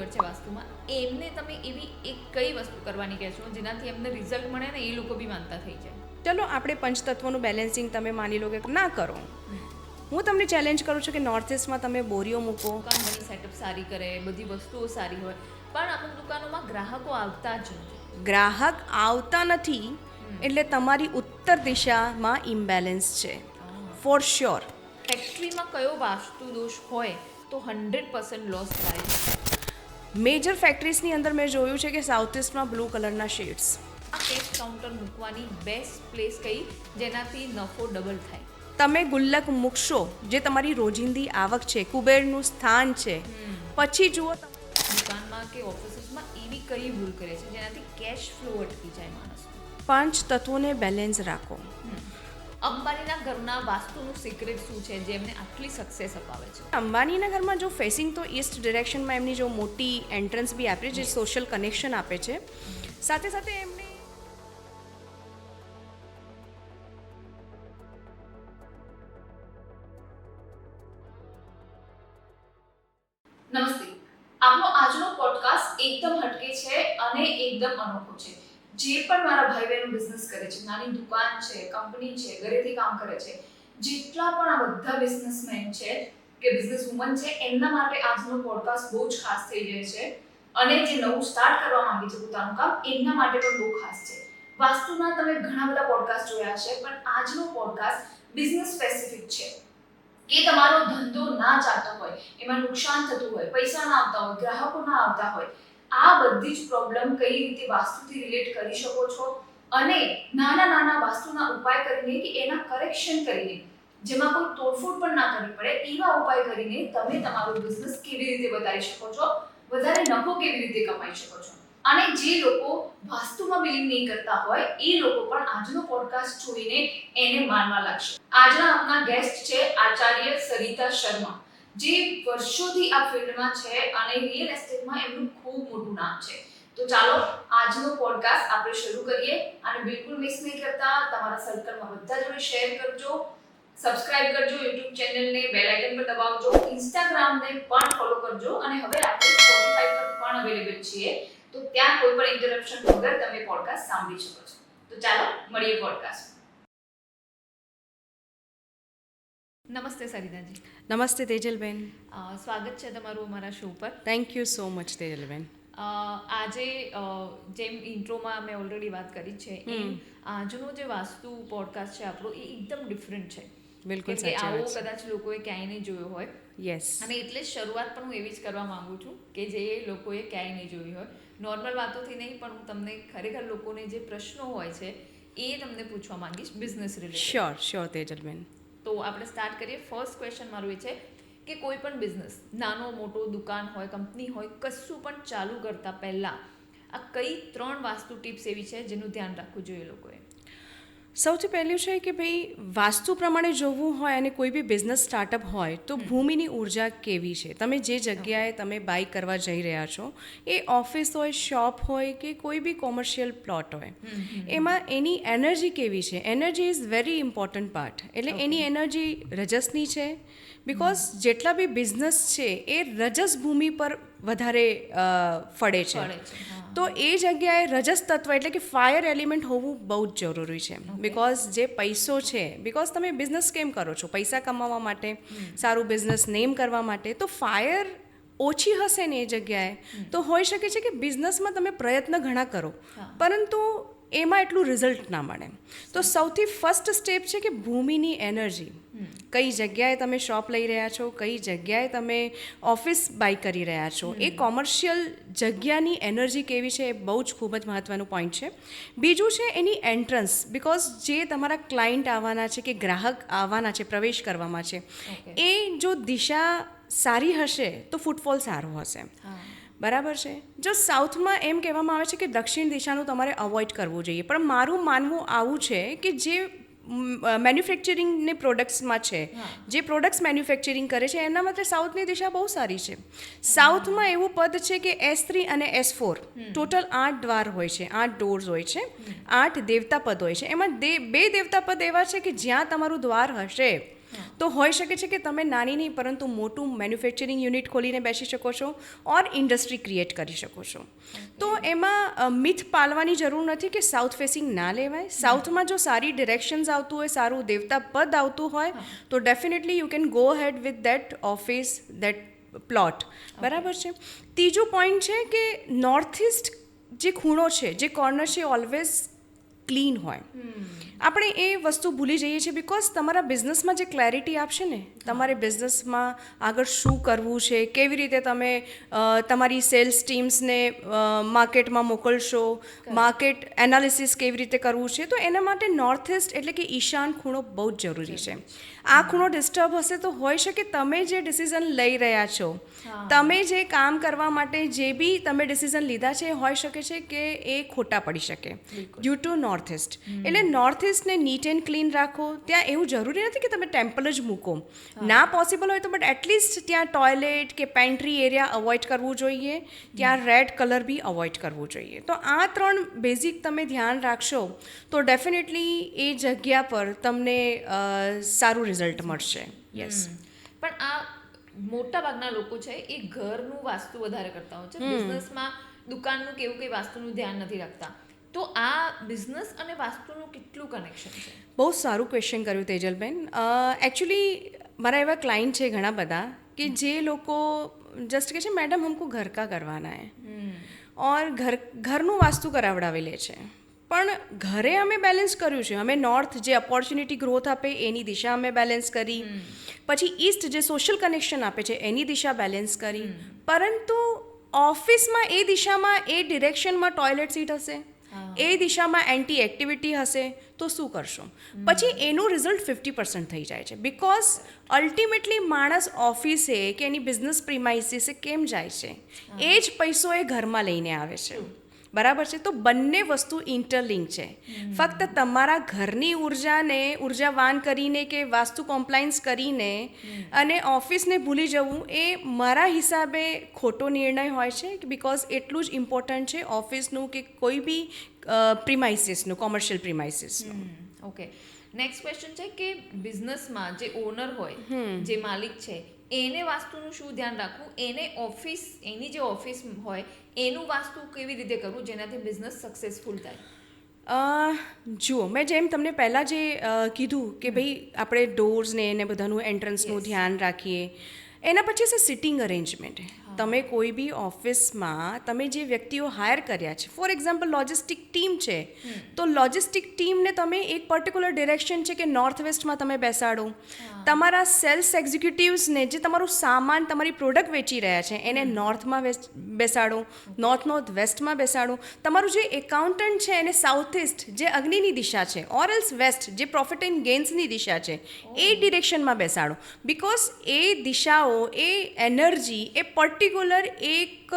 Expert છે વાસ્તુમાં, એમને તમે એવી એક કઈ વસ્તુ કરવાની કહેશો જેનાથી એમને રિઝલ્ટ મળે ને એ લોકો બી માનતા થઈ જાય? ચલો આપણે પંચતત્વોનું બેલેન્સિંગ તમે માની લો કે ના કરો, હું તમને ચેલેન્જ કરું છું કે નોર્થ ઇસ્ટમાં તમે બોરીઓ મૂકો. દુકાન બની સેટઅપ સારી કરે, બધી વસ્તુઓ સારી હોય, પણ અમુક દુકાનોમાં ગ્રાહકો આવતા જ નથી. ગ્રાહક આવતા નથી એટલે તમારી ઉત્તર દિશામાં ઇમ્બેલેન્સ છે, ફોર શ્યોર. ફેક્ટરીમાં કયો વાસ્તુ દોષ હોય તો 100% લોસ થાય છે? મેજર ફેક્ટરીઝની અંદર મેં જોયું છે કે સાઉથ ઇસ્ટમાં બ્લુ કલરના શેડ્સ. આ કેશ કાઉન્ટર મૂકવાની બેસ્ટ પ્લેસ કઈ જેનાથી નફો ડબલ થાય? તમે ગુલ્લક મૂકશો જે તમારી રોજિંદી આવક છે, કુબેરનું સ્થાન છે, પછી જુઓ દુકાનમાં કે ઓફિસીસમાં એવી કઈ ભૂલ કરે છે જેનાથી કેશ ફ્લો અટકી જાય માણસનો? પાંચ તત્વોને બેલેન્સ રાખો. અંબાણીના ઘરના વાસ્તુનું સિક્રેટ શું છે જે એમને આટલી સક્સેસ અપાવે છે? અંબાણીના ઘરમાં જો ફેસિંગ તો ઈસ્ટ ડિરેક્શનમાં એમની જો મોટી એન્ટ્રન્સ બી આપે છે, જે સોશિયલ કનેક્શન આપે છે. સાથે સાથે એમને નમસ્તે, આપનો આજનો પોડકાસ્ટ એકદમ હટકે છે અને એકદમ અનોખો છે. જે પણ મારા ભાઈ બહેનો બિઝનેસ કરે છે, નાની દુકાન છે, કંપની છે, ઘરેથી કામ કરે છે, જેટલા પણ આ બધા બિઝનેસમેન છે કે બિઝનેસ વુમન છે, એમના માટે આજનો પોડકાસ્ટ બહુ જ ખાસ થઈ જાય છે. અને જે નવું સ્ટાર્ટ કરવા માંગે છે પોતાનું કામ, એમના માટે પણ બહુ ખાસ છે. વાસ્તુના તમે ઘણા બધા પોડકાસ્ટ જોયા છે, પણ આજનો પોડકાસ્ટ બિઝનેસ સ્પેસિફિક છે. કે તમારો ધંધો ના ચાલતો હોય, એમાં નુકસાન થતું હોય, પૈસા ના આવતા હોય, ગ્રાહકો ના આવતા હોય, આ બધી જ પ્રોબ્લેમ કઈ રીતે વાસ્તુથી રિલેટ કરી શકો છો અને નાના નાના વાસ્તુના ઉપાય કરીને કે એના કરેક્શન કરીને, જેમાં કોઈ તોડફોડ પણ ના કરવી પડે, એવા ઉપાય કરીને તમે તમારો બિઝનેસ કેવી રીતે વધારી શકો છો, વધારે નફો કેવી રીતે કમાઈ શકો છો. અને જે લોકો વાસ્તુમાં બિલીવ નહીં કરતા હોય એ લોકો પણ આજનો પોડકાસ્ટ જોઈને એને માનવા લાગશે. આજના આપણા ગેસ્ટ છે આચાર્ય સરિતા શર્મા, જે વર્ષોથી આ ફિલ્ડમાં છે અને રિયલ એસ્ટેટમાં એમનું ખૂબ મોટું નામ છે. તો ચાલો આજનો પોડકાસ્ટ આપણે શરૂ કરીએ અને બિલકુલ મિસ નહીં કરતા તમારા સર્કલમાં બધા જોડે શેર કરજો, સબસ્ક્રાઇબ કરજો યુટ્યુબ ચેનલને, બેલ આઇકન પર દબાવજો, ઇન્સ્ટાગ્રામને પણ ફોલો કરજો અને હવે આપણે સ્પોટીફાઈ પર પણ અવેલેબલ છીએ, તો ત્યાં કોઈ પણ ઇન્ટરપ્શન વગર તમે પોડકાસ્ટ સાંભળી શકો છો. તો ચાલો મળીએ પોડકાસ્ટ. નમસ્તે સરિતાજી. નમસ્તે તેજલબેન. સ્વાગત છે તમારું અમારા શો પર. Thank you so much Tejalben. આજે જેમ ઇન્ટ્રોમાં મેં ઓલરેડી વાત કરી છે એમ આજનો જે વાસ્તુ પોડકાસ્ટ છે આપણો એ એકદમ ડિફરન્ટ છે. બિલકુલ કે આવો કદાચ લોકોએ ક્યાંય નહીં જોયો હોય. યસ. અને એટલે જ શરૂઆત પણ હું એવી જ કરવા માંગુ છું કે જે લોકોએ ક્યાંય નહીં જોઈ હોય. નોર્મલ વાતોથી નહીં, પણ હું તમને ખરેખર લોકોને જે પ્રશ્નો હોય છે એ તમને પૂછવા માંગીશ બિઝનેસ રિલેટેડ. શ્યોર તેજલબેન. તો આપણે સ્ટાર્ટ કરીએ. ફર્સ્ટ ક્વેશ્ચન મારું એ છે કે કોઈ પણ બિઝનેસ, નાનો મોટો દુકાન હોય, કંપની હોય, કશું પણ ચાલુ કરતા પહેલા આ કઈ 3 વાસ્તુ ટિપ્સ એવી છે જેનું ધ્યાન રાખવું જોઈએ લોકોએ? સૌથી પહેલું છે કે ભાઈ વાસ્તુ પ્રમાણે જોવું હોય અને કોઈ બી બિઝનેસ સ્ટાર્ટઅપ હોય તો ભૂમિની ઉર્જા કેવી છે, તમે જે જગ્યાએ તમે બાય કરવા જઈ રહ્યા છો, એ ઓફિસ હોય, શોપ હોય કે કોઈ બી કોમર્શિયલ પ્લોટ હોય, એમાં એની એનર્જી કેવી છે. Energy is very important part. એટલે એની એનર્જી રજસની છે, બિકોઝ જેટલા બી બિઝનેસ છે એ રજસ ભૂમિ પર વધારે ફળે છે. તો એ જગ્યાએ રજસ તત્વ એટલે કે ફાયર એલિમેન્ટ હોવું બહુ જ જરૂરી છે. બિકોઝ જે પૈસો છે, બિકોઝ તમે બિઝનેસ કેમ કરો છો? પૈસા કમાવા માટે, સારું બિઝનેસ નેમ કરવા માટે. તો ફાયર ઓછી હશે ને એ જગ્યાએ તો હોઈ શકે છે કે બિઝનેસમાં તમે પ્રયત્ન ઘણા કરો પરંતુ એમાં એટલું રિઝલ્ટ ના મળે. તો સૌથી ફર્સ્ટ સ્ટેપ છે કે ભૂમિની એનર્જી. કઈ જગ્યાએ તમે શોપ લઈ રહ્યા છો, કઈ જગ્યાએ તમે ઓફિસ બાય કરી રહ્યા છો, એ કોમર્શિયલ જગ્યાની એનર્જી કેવી છે એ બહુ જ ખૂબ જ મહત્ત્વનું પોઈન્ટ છે. બીજું છે એની એન્ટ્રન્સ. બિકોઝ જે તમારા ક્લાયન્ટ આવવાના છે કે ગ્રાહક આવવાના છે, પ્રવેશ કરવામાં છે, એ જો દિશા સારી હશે તો ફૂટફોલ સારો હશે. બરાબર છે. જો સાઉથમાં એમ કહેવામાં આવે છે કે દક્ષિણ દિશાનું તમારે અવોઇડ કરવું જોઈએ, પણ મારું માનવું આવું છે કે જે મેન્યુફેક્ચરિંગની પ્રોડક્ટ્સમાં છે, જે પ્રોડક્ટ્સ મેન્યુફેક્ચરિંગ કરે છે, એના માટે સાઉથની દિશા બહુ સારી છે. સાઉથમાં એવું પદ છે કે S3 અને S4 ટોટલ 8 દ્વાર હોય છે, 8 ડોર્સ હોય છે, 8 દેવતા પદ હોય છે. એમાં 2 દેવતા પદ એવા છે કે જ્યાં તમારું દ્વાર હશે તો હોઈ શકે છે કે તમે નાની નહીં પરંતુ મોટું મેન્યુફેક્ચરિંગ યુનિટ ખોલીને બેસી શકો છો ઓર ઇન્ડસ્ટ્રી ક્રિએટ કરી શકો છો. તો એમાં મિથ પાલવાની જરૂર નથી કે સાઉથ ફેસિંગ ના લેવાય. સાઉથમાં જો સારી ડિરેક્શન્સ આવતું હોય, સારું દેવતા પદ આવતું હોય તો definitely you can go ahead with that office, that plot. બરાબર છે. ત્રીજું પોઈન્ટ છે કે નોર્થ ઇસ્ટ જે ખૂણો છે, જે કોર્નર છે, ઓલવેઝ ક્લીન હોય. આપણે એ વસ્તુ ભૂલી જઈએ છીએ બિકોઝ તમારા બિઝનેસમાં જે ક્લેરિટી આપશે ને, તમારે બિઝનેસમાં આગળ શું કરવું છે, કેવી રીતે તમે તમારી સેલ્સ ટીમ્સને માર્કેટમાં મોકલશો, માર્કેટ એનાલિસિસ કેવી રીતે કરવું છે, તો એના માટે નોર્થ ઇસ્ટ એટલે કે ઈશાન ખૂણો બહુ જ જરૂરી છે. આ ખૂણો ડિસ્ટર્બ હશે તો હોઈ શકે તમે જે ડિસિઝન લઈ રહ્યા છો, તમે જે કામ કરવા માટે જે બી તમે ડિસિઝન લીધા છે એ હોઈ શકે છે કે એ ખોટા પડી શકે ડ્યુ ટુ નોર્થ ઇસ્ટ. એટલે નોર્થ ઇસ્ટને નીટ એન્ડ ક્લીન રાખો. ત્યાં એવું જરૂરી નથી કે તમે ટેમ્પલ જ મૂકો, ના પોસિબલ હોય તો બટ એટલીસ્ટ ત્યાં ટોયલેટ કે પેન્ટ્રી એરિયા અવોઇડ કરવું જોઈએ, ત્યાં રેડ કલર બી અવોઇડ કરવું જોઈએ. તો આ 3 બેઝિક તમે ધ્યાન રાખશો તો ડેફિનેટલી એ જગ્યા પર તમને સારું રિઝલ્ટ મળશે. યસ. પણ આ મોટા ભાગના લોકો છે એ ઘરનું વાસ્તુ વધારે કરતા હોય છે, બિઝનેસમાં દુકાનનું કે એવું કંઈ વાસ્તુનું ધ્યાન નથી રાખતા. તો આ બિઝનેસ અને વાસ્તુનું કેટલું કનેક્શન છે? બહુ સારું ક્વેશ્ચન કર્યું તેજલબેન. એકચ્યુઅલી મારા એવા ક્લાયન્ટ છે ઘણા બધા કે જે લોકો જસ્ટ કહે છે મેડમ હમકો ઘર કા કરવાના હૈ ઓર ઘરનું વાસ્તુ કરાવડાવી લે છે. પણ ઘરે અમે બેલેન્સ કર્યું છે. અમે નોર્થ જે ઓપોર્ચ્યુનિટી ગ્રોથ આપે એની દિશા અમે બેલેન્સ કરી, પછી ઈસ્ટ જે સોશિયલ કનેક્શન આપે છે એની દિશા બેલેન્સ કરી. પરંતુ ઓફિસમાં એ દિશામાં એ ડિરેક્શનમાં ટોયલેટ સીટ હશે, એ દિશામાં એન્ટી એક્ટિવિટી હશે તો શું કરશો? પછી એનું રિઝલ્ટ 50% થઈ જાય છે. બિકોઝ અલ્ટિમેટલી માણસ ઓફિસે કે એની બિઝનેસ પ્રિમાઇસીસે કેમ જાય છે? એ જ પૈસો એ ઘરમાં લઈને આવે છે. બરાબર છે. તો બંને વસ્તુ ઇન્ટરલિંક છે. ફક્ત તમારા ઘરની ઉર્જાને ઉર્જાવાન કરીને કે વાસ્તુ કોમ્પ્લાયન્સ કરીને અને ઓફિસને ભૂલી જવું એ મારા હિસાબે ખોટો નિર્ણય હોય છે. બિકોઝ એટલું જ ઇમ્પોર્ટન્ટ છે ઓફિસનું કે કોઈ બી પ્રિમાઇસીસનું, કોમર્શિયલ પ્રિમાઇસીસનું. ઓકે. નેક્સ્ટ ક્વેશ્ચન છે કે બિઝનેસમાં જે ઓનર હોય, જે માલિક છે, એને વાસ્તુનું શું ધ્યાન રાખવું? એની જે ઓફિસ હોય એનું વાસ્તુ કેવી રીતે કરવું જેનાથી બિઝનેસ સક્સેસફુલ થાય? જુઓ, મેં જેમ તમને પહેલાં જે કીધું કે ભાઈ આપણે ડોર્સને એને બધાનું એન્ટ્રન્સનું ધ્યાન રાખીએ. એના પછી છે સિટિંગ અરેન્જમેન્ટ. તમે કોઈ બી ઓફિસમાં તમે જે વ્યક્તિઓ હાયર કર્યા છે, ફોર એક્ઝામ્પલ લોજિસ્ટિક ટીમ છે, તો લોજિસ્ટિક ટીમને તમે એક પર્ટિક્યુલર ડિરેક્શન છે કે નોર્થ વેસ્ટમાં તમે બેસાડો. તમારા સેલ્સ એક્ઝિક્યુટિવ્સને જે તમારું સામાન, તમારી પ્રોડક્ટ વેચી રહ્યા છે એને નોર્થમાં બેસાડો, નોર્થ વેસ્ટમાં બેસાડો. તમારું જે એકાઉન્ટન્ટ છે એને સાઉથ ઇસ્ટ જે અગ્નિની દિશા છે ઓર એલ્સ વેસ્ટ જે પ્રોફિટ એન્ડ ગેઇન્સની દિશા છે એ ડિરેક્શનમાં બેસાડો. બિકોઝ એ દિશાઓ, એ એનર્જી એ પર્ટિક્યુલર એક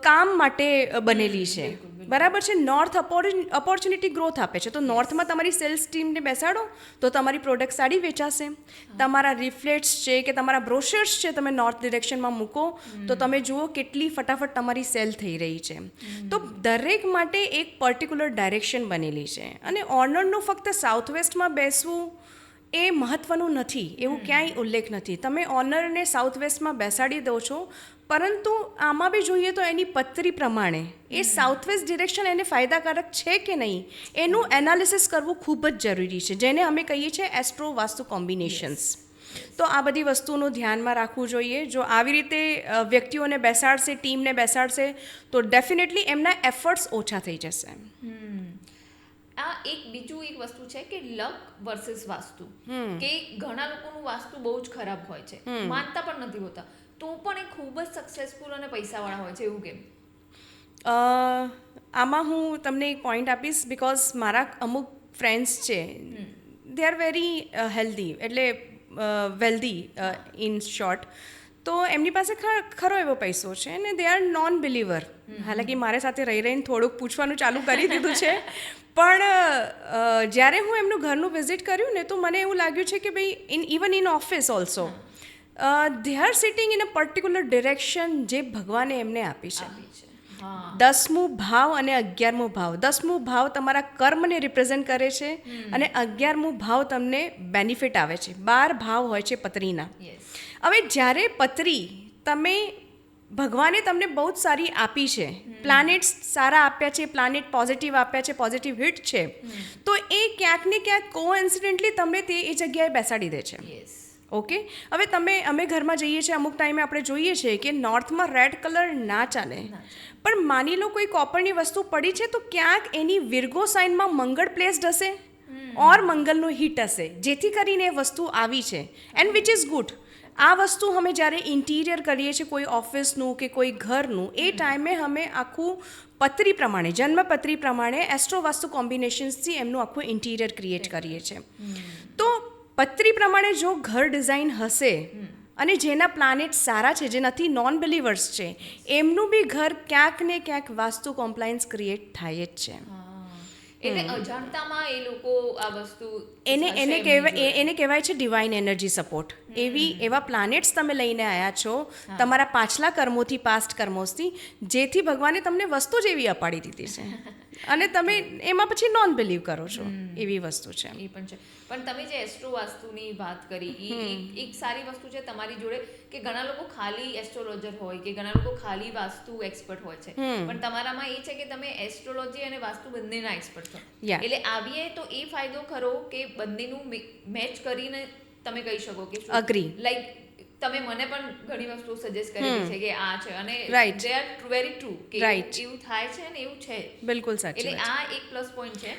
કામ માટે બનેલી છે. બરાબર છે. નોર્થ ઓપોર્ચ્યુનિટી ગ્રોથ આપે છે. તો નોર્થમાં તમારી સેલ્સ ટીમને બેસાડો તો તમારી પ્રોડક્ટ સારી વેચાશે. તમારા રિફ્લેટ્સ છે કે તમારા બ્રોશર્સ છે તમે નોર્થ ડિરેક્શનમાં મૂકો તો તમે જુઓ કેટલી ફટાફટ તમારી સેલ થઈ રહી છે. તો દરેક માટે એક પર્ટિક્યુલર ડાયરેક્શન બનેલી છે. અને ઓનરનું ફક્ત સાઉથ વેસ્ટમાં બેસવું એ મહત્ત્વનું નથી, એવું ક્યાંય ઉલ્લેખ નથી. તમે ઓનરને સાઉથ વેસ્ટમાં બેસાડી દો છો, પરંતુ આમાં બી જોઈએ તો એની પત્રી પ્રમાણે એ સાઉથ વેસ્ટ ડિરેક્શન એને ફાયદાકારક છે કે નહીં એનું એનાલિસિસ કરવું ખૂબ જ જરૂરી છે, જેને અમે કહીએ છીએ એસ્ટ્રો વાસ્તુ કોમ્બિનેશન્સ. તો આ બધી વસ્તુનું ધ્યાનમાં રાખવું જોઈએ. જો આવી રીતે વ્યક્તિઓને બેસાડશે, ટીમને બેસાડશે તો ડેફિનેટલી એમના એફર્ટ્સ ઓછા થઈ જશે. આ બીજું એક વસ્તુ છે કે લક વર્સિસ વાસ્તુ, કે ઘણા લોકોનું વાસ્તુ બહુ જ ખરાબ હોય છે, માનતા પણ નથી હોતા, તો પણ એ ખૂબ જ સક્સેસફુલ અને પૈસાવાળા હોય છે, એવું કેમ? આમાં હું તમને એક પોઈન્ટ આપીશ. બિકોઝ મારા અમુક ફ્રેન્ડ્સ છે, દે આર વેરી હેલ્ધી, એટલે વેલ્ધી ઇન શોર્ટ. તો એમની પાસે ખરો એવો પૈસો છે અને દે આર નોન બિલીવર. હાલાકી મારે સાથે રહી રહીને થોડુંક પૂછવાનું ચાલુ કરી દીધું છે, પણ જ્યારે હું એમનું ઘરનું વિઝિટ કર્યું ને તો મને એવું લાગ્યું છે કે ભાઈ even in office also they are sitting in a particular direction જે ભગવાને એમને આપી છે. હા 10મું ભાવ અને 11મું ભાવ. 10મું ભાવ તમારા કર્મને રિપ્રેઝેન્ટ કરે છે અને 11મું ભાવ તમને બેનિફિટ આવે છે. 12 ભાવ હોય છે પત્રીના. યસ હવે જ્યારે પત્રી તમે ભગવાને તમને બહુ જ સારી આપી છે, પ્લાનેટ્સ સારા આપ્યા છે, પ્લાનેટ પોઝિટિવ આપ્યા છે, પોઝિટિવ હિટ છે, તો એ ક્યાંક ને ક્યાંક કોઇન્સિડન્ટલી તમને તે એ જગ્યાએ બેસાડી દે છે. યસ ઓકે, હવે અમે ઘરમાં જઈએ છીએ, અમુક ટાઈમે આપણે જોઈએ છીએ કે નોર્થમાં રેડ કલર ના ચાલે, પણ માની લો કોઈ કોપરની વસ્તુ પડી છે તો ક્યાંક એની વિર્ગો સાઇનમાં મંગળ પ્લેસ્ડ હશે ઓર મંગલનો હિટ હશે, જેથી કરીને એ વસ્તુ આવી છે, એન્ડ વિચ ઇઝ ગુડ. આ વસ્તુ અમે જ્યારે ઇન્ટિરિયર કરીએ છીએ કોઈ ઓફિસનું કે કોઈ ઘરનું, એ ટાઈમે અમે આખું પત્રી પ્રમાણે, જન્મપત્રી પ્રમાણે એસ્ટ્રો વાસ્તુ કોમ્બિનેશન્સથી એમનું આખું ઇન્ટિરિયર ક્રિએટ કરીએ છીએ. તો પત્રી પ્રમાણે જો ઘર ડિઝાઇન હશે અને જેના પ્લાનેટ સારા છે, જે નથી નોન બિલીવર્સ છે, એમનું બી ઘર ક્યાંક ને ક્યાંક વાસ્તુ કોમ્પ્લાયન્સ ક્રિએટ થાય જ છે. એટલે અજાણતામાં એ લોકો આ વસ્તુ એને કહેવાય છે ડિવાઇન એનર્જી સપોર્ટ. એવા પ્લાનેટ્સ તમે લઈને આવ્યા છો તમારા પાછલા કર્મોથી, પાસ્ટ કર્મોથી, જેથી ભગવાને તમને વસ્તુ જ એવી અપાડી દીધી છે અને તમે એમાં પછી નોન બિલીવ કરો છો, એવી વસ્તુ છે. એ પણ છે. પણ તમે જે એસ્ટ્રો વાસ્તુની વાત કરી, એ એક સારી વસ્તુ છે તમારી જોડે કે ઘણા લોકો ખાલી એસ્ટ્રોલોજર હોય કે ઘણા લોકો ખાલી વાસ્તુ એક્સપર્ટ હોય છે, પણ તમારામાં એ છે કે તમે એસ્ટ્રોલોજી અને વાસ્તુ બંનેના એક્સપર્ટ છો. Yeah. એટલે આવીએ તો એ ફાયદો ખરો કે બંનેનું મેચ કરીને તમે કહી શકો કે Agree. લાઈક તમે મને પણ ઘણી વસ્તુ સજેસ્ટ કરેલી છે કે આ છે અને Right. They are very true કે Right. એવું થાય છે અને એવું છે. બિલકુલ સાચી એટલે વાત છે. આ એક પ્લસ પોઈન્ટ છે.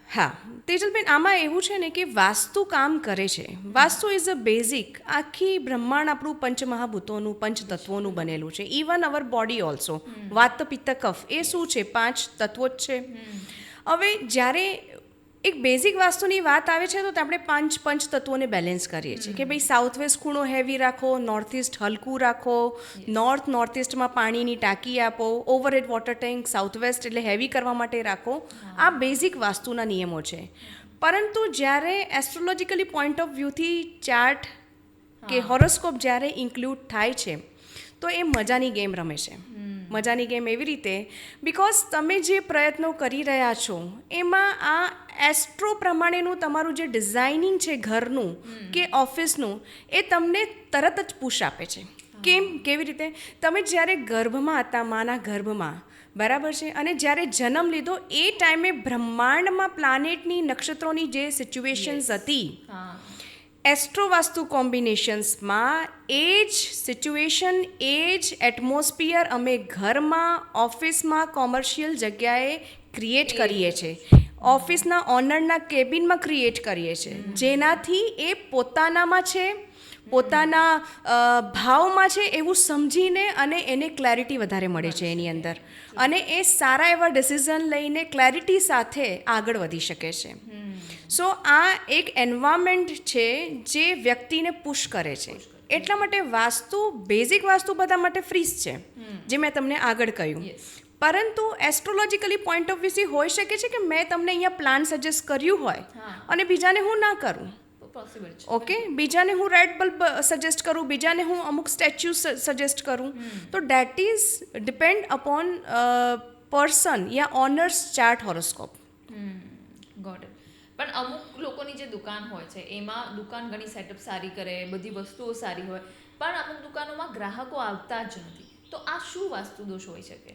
હા તેજલબેન, આમાં એવું છે ને કે વાસ્તુ કામ કરે છે. વાસ્તુ ઇઝ અ બેઝિક, આખી બ્રહ્માંડ આપણું પંચમહાભૂતોનું, પંચતત્વોનું બનેલું છે. ઇવન અવર બોડી ઓલ્સો, વાત પિત્ત કફ, એ શું છે? 5 તત્વો જ છે. હવે જ્યારે એક બેઝિક વાસ્તુની વાત આવે છે તો આપણે પંચ તત્વોને બેલેન્સ કરીએ છીએ કે ભાઈ સાઉથ વેસ્ટ ખૂણો હેવી રાખો, નોર્થ ઇસ્ટ હલકું રાખો, નોર્થ ઇસ્ટમાં પાણીની ટાંકી આપો, overhead water tank south waste એટલે હેવી કરવા માટે રાખો. આ બેઝિક વાસ્તુના નિયમો છે. પરંતુ જ્યારે એસ્ટ્રોલોજીકલી પોઈન્ટ ઓફ વ્યૂથી ચાર્ટ કે હોરોસ્કોપ જ્યારે ઇન્ક્લુડ થાય છે તો એ મજાની ગેમ રમે છે. મજાની ગેમ એવી રીતે, બિકોઝ તમે જે પ્રયત્નો કરી રહ્યા છો એમાં આ એસ્ટ્રો પ્રમાણેનું તમારું જે ડિઝાઇનિંગ છે ઘરનું કે ઓફિસનું, એ તમને તરત જ પુશ આપે છે. કેવી રીતે? તમે જ્યારે ગર્ભમાં હતા, માના ગર્ભમાં, બરાબર છે, અને જ્યારે જન્મ લીધો એ ટાઈમે બ્રહ્માંડમાં પ્લાનેટની, નક્ષત્રોની જે સિચ્યુએશન્સ હતી, એસ્ટ્રો વાસ્તુ કોમ્બિનેશન્સમાં એ જ સિચ્યુએશન, એ જ એટમોસ્ફિયર અમે ઘરમાં, ઓફિસમાં, કોમર્શિયલ જગ્યાએ ક્રિએટ કરીએ છીએ, ઓફિસના ઓનરના કેબિનમાં ક્રિએટ કરીએ છીએ, જેનાથી એ પોતાનામાં છે, પોતાના ભાવમાં છે એવું સમજીને અને એને ક્લેરિટી વધારે મળે છે એની અંદર, અને એ સારા એવા ડિસિઝન લઈને ક્લેરિટી સાથે આગળ વધી શકે છે. સો આ એક એન્વાયરમેન્ટ છે જે વ્યક્તિને પુશ કરે છે. એટલા માટે વાસ્તુ, બેઝિક વાસ્તુ બધા માટે ફ્રીઝ છે, જે મેં તમને આગળ કહ્યું. પરંતુ એસ્ટ્રોલોજીકલી પોઈન્ટ ઓફ વ્યૂથી હોઈ શકે છે કે મેં તમને અહીંયા પ્લાન સજેસ્ટ કર્યું હોય અને બીજાને હું ના કરું. ઓકે, બીજાને હું રેડ બલ્બ સજેસ્ટ કરું, બીજાને હું અમુક સ્ટેચ્યુ સજેસ્ટ કરું, તો that is depend upon person યા owner's chart horoscope. Got it. પણ અમુક લોકોની જે દુકાન હોય છે એમાં દુકાન ઘણી સેટઅપ સારી કરે, બધી વસ્તુઓ સારી હોય, પણ અમુક દુકાનોમાં ગ્રાહકો આવતા જ નથી. તો આ શું વાસ્તુ દોષ હોઈ શકે?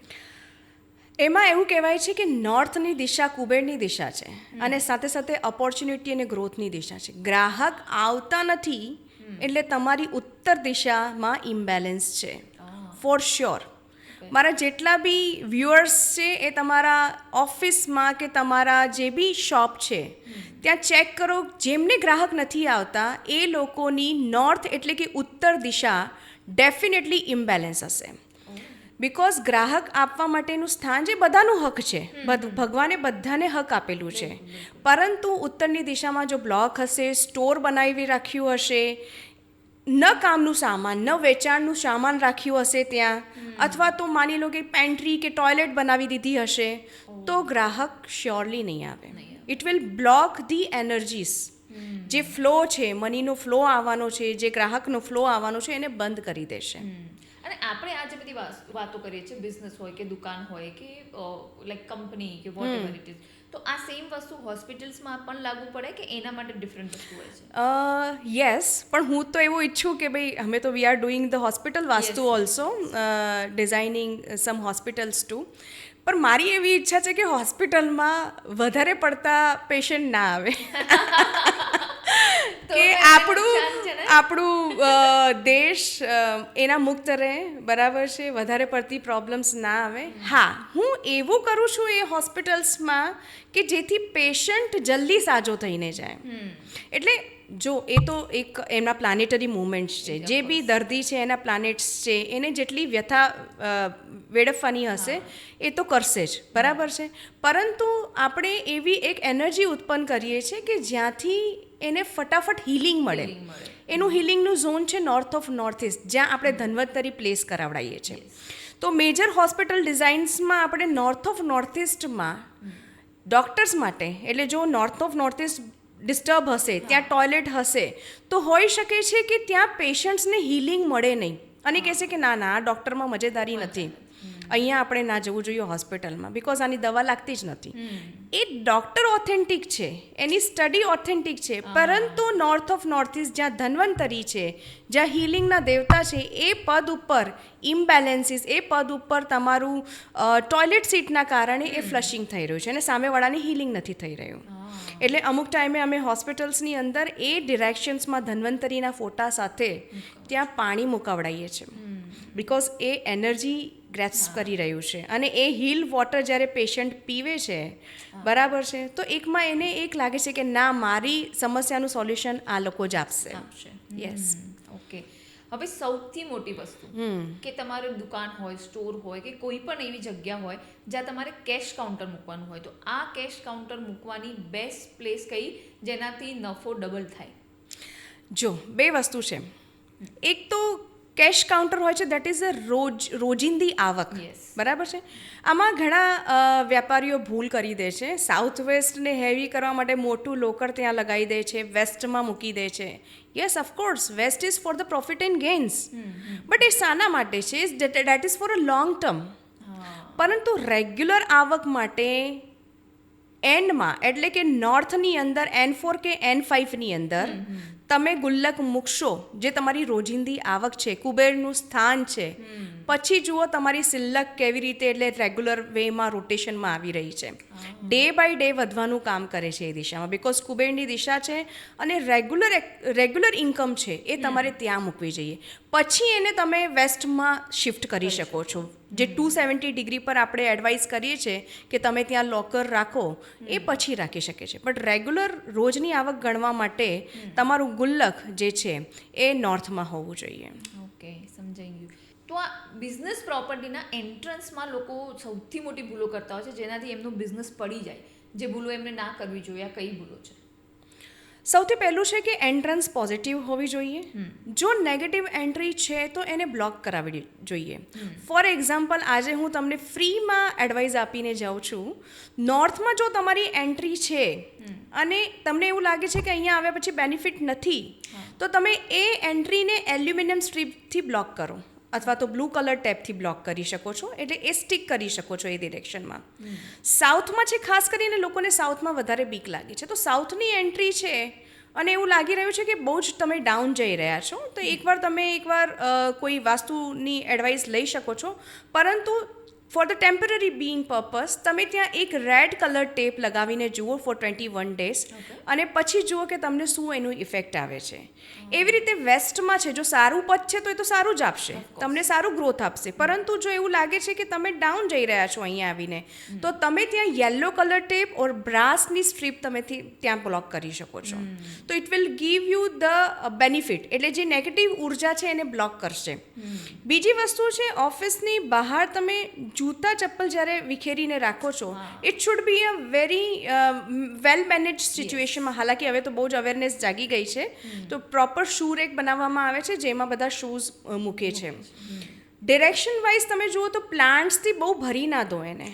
એમાં એવું કહેવાય છે કે નોર્થની દિશા કુબેરની દિશા છે અને સાથે સાથે ઓપોર્ચ્યુનિટી અને ગ્રોથની દિશા છે. ગ્રાહક આવતા નથી એટલે તમારી ઉત્તર દિશામાં ઇમ્બેલેન્સ છે, ફોર શ્યોર. મારા જેટલા બી વ્યુઅર્સ છે એ તમારા ઓફિસમાં કે તમારા જે બી શોપ છે ત્યાં ચેક કરો, જેમને ગ્રાહક નથી આવતા એ લોકોની નોર્થ એટલે કે ઉત્તર દિશા ડેફિનેટલી ઇમ્બેલેન્સ હશે. બિકોઝ ગ્રાહક આપવા માટેનું સ્થાન જે બધાનું હક છે, ભગવાને બધાને હક આપેલું છે, પરંતુ ઉત્તરની દિશામાં જો બ્લોક હશે, સ્ટોર બનાવી રાખ્યું હશે, ન કામનું સામાન, ન વેચાણનું સામાન રાખ્યું હશે ત્યાં, અથવા તો માની લો કે પેન્ટ્રી કે ટોયલેટ બનાવી દીધી હશે, તો ગ્રાહક શ્યોરલી નહીં આવે. It will block the energies. જે ફ્લો છે, મનીનો ફ્લો આવવાનો છે, જે ગ્રાહકનો ફ્લો આવવાનો છે, એને બંધ કરી દેશે. અને આપણે આ જે બધી વાતો કરીએ છીએ, બિઝનેસ હોય કે દુકાન હોય કે લાઈક કંપની કે વોટ એવર ઇટ ઇઝ, તો આ સેમ વસ્તુ હોસ્પિટલ્સમાં પણ લાગુ પડે કે એના માટે ડિફરન્ટ વસ્તુ હોય છે? યસ, પણ હું તો એવું ઈચ્છું કે ભાઈ અમે તો we are doing the hospital vastu also, designing some hospitals too. પણ મારી એવી ઈચ્છા છે કે હોસ્પિટલમાં વધારે પડતા પેશન્ટ ના આવે. કે આપણું દેશ એના મુક્ત રહે, બરાબર છે, વધારે પડતી પ્રોબ્લેમ્સ ના આવે. હા, હું એવું કરું છું એ હોસ્પિટલ્સમાં કે જેથી પેશન્ટ જલ્દી સાજો થઈને જાય. એટલે જો એ તો એક એમના પ્લાનેટરી મુવમેન્ટ્સ છે, જે બી દર્દી છે એના પ્લાનેટ્સ છે, એને જેટલી વ્યથા વેડફવાની હશે એ તો કરશે જ, બરાબર છે. પરંતુ આપણે એવી એક એનર્જી ઉત્પન્ન કરીએ છીએ કે જ્યાંથી એને ફટાફટ હિલિંગ મળે. એનું હિલિંગનું ઝોન છે નોર્થ ઓફ નોર્થ ઇસ્ટ, જ્યાં આપણે ધન્વંતરી પ્લેસ કરાવડાવીએ છીએ. તો મેજર હોસ્પિટલ ડિઝાઇન્સમાં આપણે નોર્થ ઓફ નોર્થ ઇસ્ટમાં ડૉક્ટર્સ માટે, એટલે જો north of north east disturb હશે, ત્યાં ટોયલેટ હશે, તો હોઈ શકે છે કે ત્યાં પેશન્ટ્સને હિલિંગ મળે નહીં અને કહેશે કે ના ના, આ ડૉક્ટરમાં મજેદારી નથી, અહીંયા આપણે ના જવું જોઈએ હોસ્પિટલમાં, બિકોઝ આની દવા લાગતી જ નથી. એ ડૉક્ટર ઓથેન્ટિક છે, એની સ્ટડી ઓથેન્ટિક છે, પરંતુ નોર્થ ઓફ નોર્થ ઇસ્ટ જ્યાં ધન્વંતરી છે, જ્યાં હિલિંગના દેવતા છે, એ પદ ઉપર ઇમ્બેલેન્સીસ, એ પદ ઉપર તમારું ટોયલેટ સીટના કારણે એ ફ્લશિંગ થઈ રહ્યું છે અને સામેવાળાની હિલિંગ નથી થઈ રહ્યું. એટલે અમુક ટાઈમે અમે હોસ્પિટલ્સની અંદર એ ડિરેક્શન્સમાં ધન્વંતરીના ફોટા સાથે ત્યાં પાણી મુકાવડાવીએ છીએ, બિકોઝ એ એનર્જી ગ્રેસ્પ કરી રહ્યું છે અને એ હીલ વોટર જ્યારે પેશન્ટ પીવે છે, બરાબર છે, તો એકમાં એને એક લાગે છે કે ના, મારી સમસ્યાનું સોલ્યુશન આ લોકો જ આપશે. યસ. ઓકે. હવે સૌથી મોટી વસ્તુ કે તમારે દુકાન હોય, સ્ટોર હોય કે કોઈ પણ એવી જગ્યા હોય જ્યાં તમારે કેશ કાઉન્ટર મૂકવાનું હોય, તો આ કેશ કાઉન્ટર મૂકવાની બેસ્ટ પ્લેસ કઈ જેનાથી નફો ડબલ થાય? જો બે વસ્તુ છે. એક તો કેશ કાઉન્ટર હોય છે, દેટ ઇઝ અ રોજિંદી આવક, બરાબર છે. આમાં ઘણા વેપારીઓ ભૂલ કરી દે છે. સાઉથ વેસ્ટને હેવી કરવા માટે મોટું લોકર ત્યાં લગાવી દે છે, વેસ્ટમાં મૂકી દે છે. Yes, of course west is for the profit and gains, but એ શાના માટે છે? That is for a long term. પરંતુ રેગ્યુલર આવક માટે એન્ડમાં, એટલે કે નોર્થની અંદર N4 કે N5ની અંદર તમે ગુલ્લક મૂકશો, જે તમારી રોજિંદી આવક છે, કુબેરનું સ્થાન છે, પછી જુઓ તમારી સિલ્લક કેવી રીતે, એટલે રેગ્યુલર વેમાં રોટેશનમાં આવી રહી છે, ડે બાય ડે વધવાનું કામ કરે છે એ દિશામાં, બિકોઝ કુબેરની દિશા છે અને રેગ્યુલર ઇન્કમ છે એ તમારે ત્યાં મૂકવી જોઈએ. પછી એને તમે વેસ્ટમાં શિફ્ટ કરી શકો છો, જે 270 ડિગ્રી પર આપણે એડવાઇસ કરીએ છીએ કે તમે ત્યાં લોકર રાખો, એ પછી રાખી શકે છે. બટ રેગ્યુલર રોજની આવક ગણવા માટે તમારું ગુલ્લક જે છે એ નોર્થમાં હોવું જોઈએ. ઓકે, સમજાઈ ગયું. તો આ બિઝનેસ પ્રોપર્ટીના એન્ટ્રન્સમાં લોકો સૌથી મોટી ભૂલો કરતા હોય છે, જેનાથી એમનો બિઝનેસ પડી જાય, જે ભૂલો એમને ના કરવી જોઈએ, આ કઈ ભૂલો છે? સૌથી પહેલું છે કે એન્ટ્રન્સ પોઝિટિવ હોવી જોઈએ. જો નેગેટિવ એન્ટ્રી છે તો એને બ્લોક કરાવવી જોઈએ. ફોર એક્ઝામ્પલ, આજે હું તમને ફ્રીમાં એડવાઇસ આપીને જાઉં છું, નોર્થમાં જો તમારી એન્ટ્રી છે અને તમને એવું લાગે છે કે અહીંયા આવ્યા પછી બેનિફિટ નથી, તો તમે એ એન્ટ્રીને એલ્યુમિનિયમ સ્ટ્રીપથી બ્લોક કરો, અથવા તો બ્લુ કલર ટેપથી બ્લોક કરી શકો છો, એટલે એ સ્ટિક કરી શકો છો એ ડિરેક્શનમાં. સાઉથમાં છે, ખાસ કરીને લોકોને સાઉથમાં વધારે બીક લાગે છે, તો સાઉથની એન્ટ્રી છે અને એવું લાગી રહ્યું છે કે બહુ જ તમે ડાઉન જઈ રહ્યા છો, તો એકવાર કોઈ વાસ્તુની એડવાઇસ લઈ શકો છો. પરંતુ for the temporary being purpose તમે ત્યાં એક રેડ કલર ટેપ લગાવીને જુઓ ફોર 21 ડેઝ, અને પછી જુઓ કે તમને શું એનું ઇફેક્ટ આવે છે. એવી રીતે વેસ્ટમાં છે, જો સારું પદ છે તો એ તો સારું જ આપશે, તમને સારું ગ્રોથ આપશે. પરંતુ જો એવું લાગે છે કે તમે ડાઉન જઈ રહ્યા છો અહીંયા આવીને, તો તમે ત્યાં યલો કલર ટેપ ઓર બ્રાસની સ્ટ્રીપ તમે ત્યાં બ્લોક કરી શકો છો. તો it will give you the benefit, એટલે જે નેગેટિવ ઉર્જા છે એને બ્લોક કરશે. બીજી વસ્તુ છે, ઓફિસની બહાર તમે જૂતા ચપ્પલ જ્યારે વિખેરીને રાખો છો, it should be a very well manage સિચ્યુએશનમાં. હાલાકી હવે તો બહુ જ અવેરનેસ જાગી ગઈ છે, તો પ્રોપર શૂ રેક બનાવવામાં આવે છે જેમાં બધા શૂઝ મૂકે છે. ડિરેક્શન વાઇઝ તમે જુઓ તો પ્લાન્ટ્સથી બહુ ભરી ના દો એને,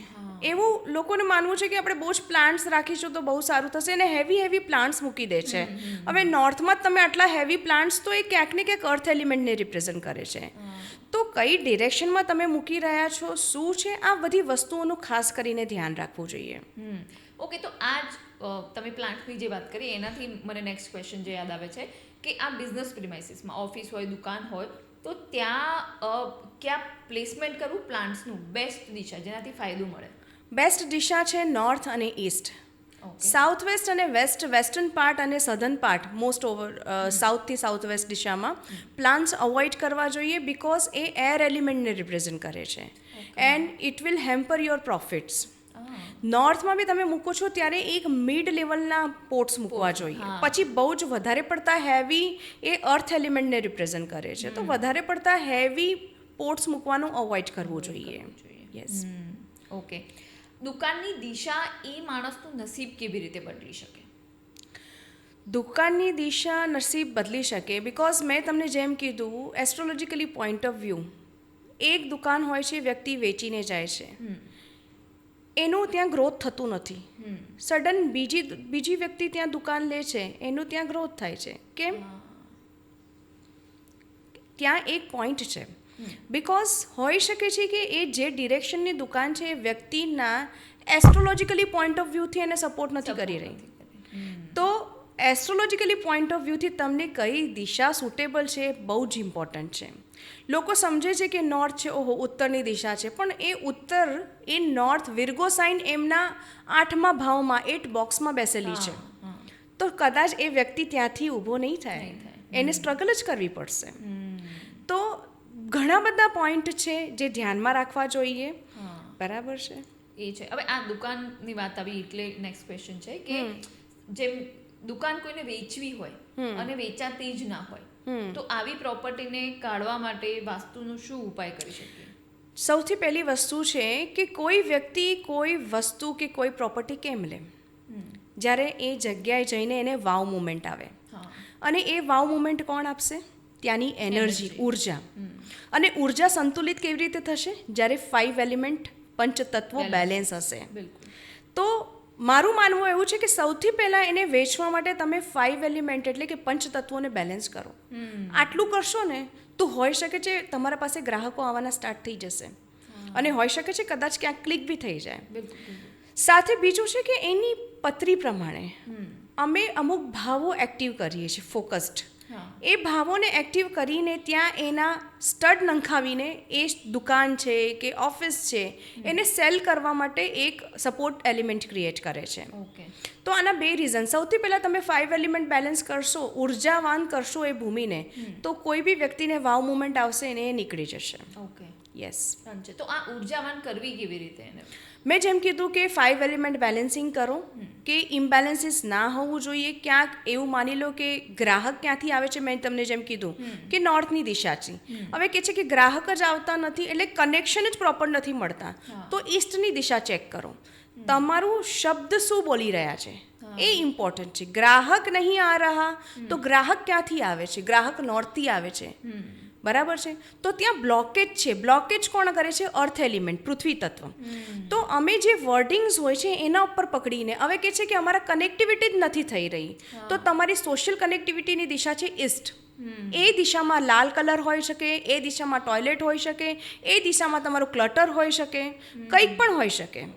એવું લોકોને માનવું છે કે આપણે બહુ જ પ્લાન્ટ્સ રાખીશું તો બહુ સારું થશે અને હેવી પ્લાન્ટ્સ મૂકી દે છે. હવે નોર્થમાં જ તમે આટલા હેવી પ્લાન્ટ્સ તો એ ક્યાંક ને ક્યાંક અર્થ એલિમેન્ટને રિપ્રેઝન્ટ કરે છે. તો કઈ ડિરેક્શનમાં તમે મૂકી રહ્યા છો, શું છે, આ બધી વસ્તુઓનું ખાસ કરીને ધ્યાન રાખવું જોઈએ. ઓકે, તો આ જ તમે પ્લાન્ટની જે વાત કરી એનાથી મને નેક્સ્ટ ક્વેશ્ચન જે યાદ આવે છે કે આ બિઝનેસ પ્રિમાઇસીસમાં ઓફિસ હોય, દુકાન હોય, તો ત્યાં ક્યાં પ્લેસમેન્ટ કરવું પ્લાન્ટ્સનું બેસ્ટ દિશા જેનાથી ફાયદો મળે? બેસ્ટ દિશા છે નોર્થ અને ઈસ્ટ. સાઉથ વેસ્ટ અને વેસ્ટર્ન પાર્ટ અને સધર્ન પાર્ટ મોસ્ટ ઓવર સાઉથથી સાઉથ વેસ્ટ દિશામાં પ્લાન્ટ્સ અવોઇડ કરવા જોઈએ બિકોઝ એ એર એલિમેન્ટને રિપ્રેઝન્ટ કરે છે and it will hamper your profits. નોર્થમાં બી તમે મૂકો છો ત્યારે એક મિડ લેવલના પોટ્સ મૂકવા જોઈએ. પછી બહુ જ વધારે પડતા હેવી એ અર્થ એલિમેન્ટને રિપ્રેઝન્ટ કરે છે, તો વધારે પડતા હેવી પોટ્સ મૂકવાનું અવોઇડ કરવું જોઈએ. યસ. ઓકે, દુકાનની દિશા એ માણસનું નસીબ કેવી રીતે બદલી શકે? દુકાનની દિશા નસીબ બદલી શકે બિકોઝ મેં તમને જેમ કીધું એસ્ટ્રોલોજીકલી પોઈન્ટ ઓફ વ્યૂ, એક દુકાન હોય છે, વ્યક્તિ વેચીને જાય છે, એનું ત્યાં ગ્રોથ થતું નથી. સડન બીજી વ્યક્તિ ત્યાં દુકાન લે છે, એનું ત્યાં ગ્રોથ થાય છે. કેમ? ત્યાં એક પોઈન્ટ છે. બિકોઝ હોઈ શકે છે કે એ જે ડિરેક્શનની દુકાન છે એ વ્યક્તિના એસ્ટ્રોલોજીકલી પોઈન્ટ ઓફ વ્યૂથી એને સપોર્ટ નથી કરી રહી. તો એસ્ટ્રોલોજીકલી પોઈન્ટ ઓફ વ્યૂથી તમને કઈ દિશા સુટેબલ છે એ બહુ જ ઇમ્પોર્ટન્ટ છે. લોકો સમજે છે કે નોર્થ છે, ઓહો ઉત્તરની દિશા છે, પણ એ ઉત્તર એ નોર્થ વિર્ગો સાઇન એમના 8મા ભાવમાં 8 બોક્સમાં બેસેલી છે. તો કદાચ એ વ્યક્તિ ત્યાંથી ઊભો નહીં થાય, એને સ્ટ્રગલ જ કરવી પડશે. તો ઘણા બધા પોઈન્ટ છે જે ધ્યાનમાં રાખવા જોઈએ. બરાબર છે. એ છે. હવે આ દુકાનની વાત આવી એટલે નેક્સ્ટ ક્વેશ્ચન છે કે જેમ દુકાન કોઈને વેચવી હોય અને વેચાતી જ ના હોય, તો આવી પ્રોપર્ટીને કાઢવા માટે વાસ્તુનો શું ઉપાય કરી શકીએ? સૌથી પહેલી વસ્તુ છે કે કોઈ વ્યક્તિ કોઈ વસ્તુ કે કોઈ પ્રોપર્ટી કેમ લે? જ્યારે એ જગ્યાએ જઈને એને વાવ મુમેન્ટ આવે. અને એ વાવ મુમેન્ટ કોણ આપશે? ત્યાંની એનર્જી, ઉર્જા. અને ઉર્જા સંતુલિત કેવી રીતે થશે? જ્યારે 5 એલિમેન્ટ પંચતત્વો બેલેન્સ હશે. તો મારું માનવું એવું છે કે સૌથી પહેલાં એને વેચવા માટે તમે 5 એલિમેન્ટ એટલે કે પંચતત્વોને બેલેન્સ કરો. આટલું કરશો ને તો હોઈ શકે છે તમારા પાસે ગ્રાહકો આવવાના સ્ટાર્ટ થઈ જશે અને હોઈ શકે છે કદાચ ક્યાંક ક્લિક બી થઈ જાય. સાથે બીજું છે કે એની પત્રી પ્રમાણે અમે અમુક ભાવો એક્ટિવ કરીએ છીએ, ફોકસ્ડ. એ ભાવોને એક્ટિવ કરીને ત્યાં એના સ્ટડ નંખાવીને એ દુકાન છે કે ઓફિસ છે એને સેલ કરવા માટે એક સપોર્ટ એલિમેન્ટ ક્રિએટ કરે છે. તો આના 2 રીઝન. સૌથી પહેલાં તમે 5 એલિમેન્ટ બેલેન્સ કરશો, ઉર્જાવાન કરશો એ ભૂમિને, તો કોઈ બી વ્યક્તિને વાવ મુમેન્ટ આવશે એને એ નીકળી જશે. Okay, yes. તો આ ઉર્જાવાન કરવી કેવી રીતે એને? મેં જેમ કીધું કે 5 એલિમેન્ટ બેલેન્સિંગ કરો કે ઇમ્બેલેન્સીસ ના હોવું જોઈએ. ક્યાંક એવું માની લો કે ગ્રાહક ક્યાંથી આવે છે, મેં તમને જેમ કીધું કે નોર્થની દિશા છે. હવે કે છે કે ગ્રાહક જ આવતા નથી એટલે કનેક્શન જ પ્રોપર નથી મળતા, તો ઈસ્ટની દિશા ચેક કરો. તમારું શબ્દ શું બોલી રહ્યા છે એ ઇમ્પોર્ટન્ટ છે. ગ્રાહક નહીં આ રહા તો ગ્રાહક ક્યાંથી આવે છે? ગ્રાહક નોર્થથી આવે છે. બરાબર છે. તો ત્યાં બ્લોકેજ છે. બ્લોકેજ કોણ કરે છે? અર્થ એલિમેન્ટ, પૃથ્વી તત્વ. તો અમે જે વર્ડિંગ્સ હોય છે એના ઉપર પકડીને હવે કે છે કે અમારા કનેક્ટિવિટી જ નથી થઈ રહી, તો તમારી સોશિયલ કનેક્ટિવિટીની દિશા છે ઈસ્ટ. એ દિશામાં લાલ કલર હોઈ શકે, એ દિશામાં ટોયલેટ હોઈ શકે, એ દિશામાં તમારું ક્લટર હોઈ શકે, કંઈક પણ હોઈ શકે.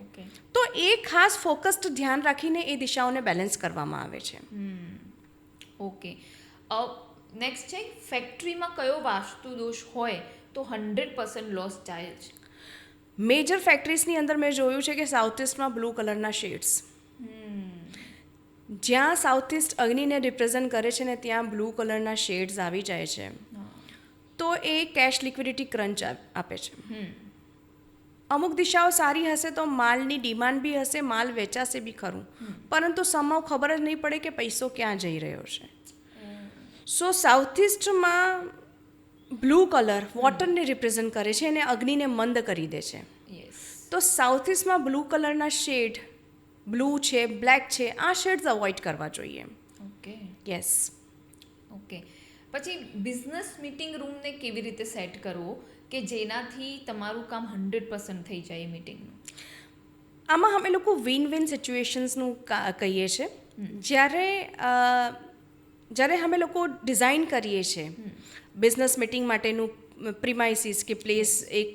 તો એ ખાસ ફોકસ્ડ ધ્યાન રાખીને એ દિશાઓને બેલેન્સ કરવામાં આવે છે. ઓકે. નેક્સ્ટ છે ફેક્ટરીમાં કયો વાસ્તુ દોષ હોય તો 100% લોસ જાય છે? મેજર ફેક્ટરીઝની અંદર મેં જોયું છે કે સાઉથ ઇસ્ટમાં બ્લુ કલરના શેડ્સ, જ્યાં સાઉથ ઇસ્ટ અગ્નિને રિપ્રેઝન્ટ કરે છે ને ત્યાં બ્લુ કલરના શેડ્સ આવી જાય છે, તો એ કેશ લિક્વિડિટી ક્રંચ આપે છે. અમુક દિશાઓ સારી હશે તો માલની ડિમાન્ડ બી હશે, માલ વેચાશે બી ખરું, પરંતુ સમાવ ખબર જ નહીં પડે કે પૈસો ક્યાં જઈ રહ્યો છે. સો સાઉથ ઇસ્ટમાં બ્લુ કલર વોટરને રિપ્રેઝન્ટ કરે છે અને અગ્નિને મંદ કરી દે છે. તો સાઉથ ઇસ્ટમાં બ્લુ કલરના શેડ, બ્લુ છે, બ્લેક છે, આ શેડ્સ અવોઇડ કરવા જોઈએ. ઓકે. યસ. ઓકે. પછી બિઝનેસ મીટિંગ રૂમને કેવી રીતે સેટ કરવો કે જેનાથી તમારું કામ 100% થઈ જાય એ મીટિંગનું? આમાં અમે લોકો વિન વિન સિચ્યુએશન્સનું કહીએ છીએ. જ્યારે અમે લોકો ડિઝાઇન કરીએ છીએ બિઝનેસ મિટિંગ માટેનું પ્રિમાઇસીસ કે પ્લેસ એક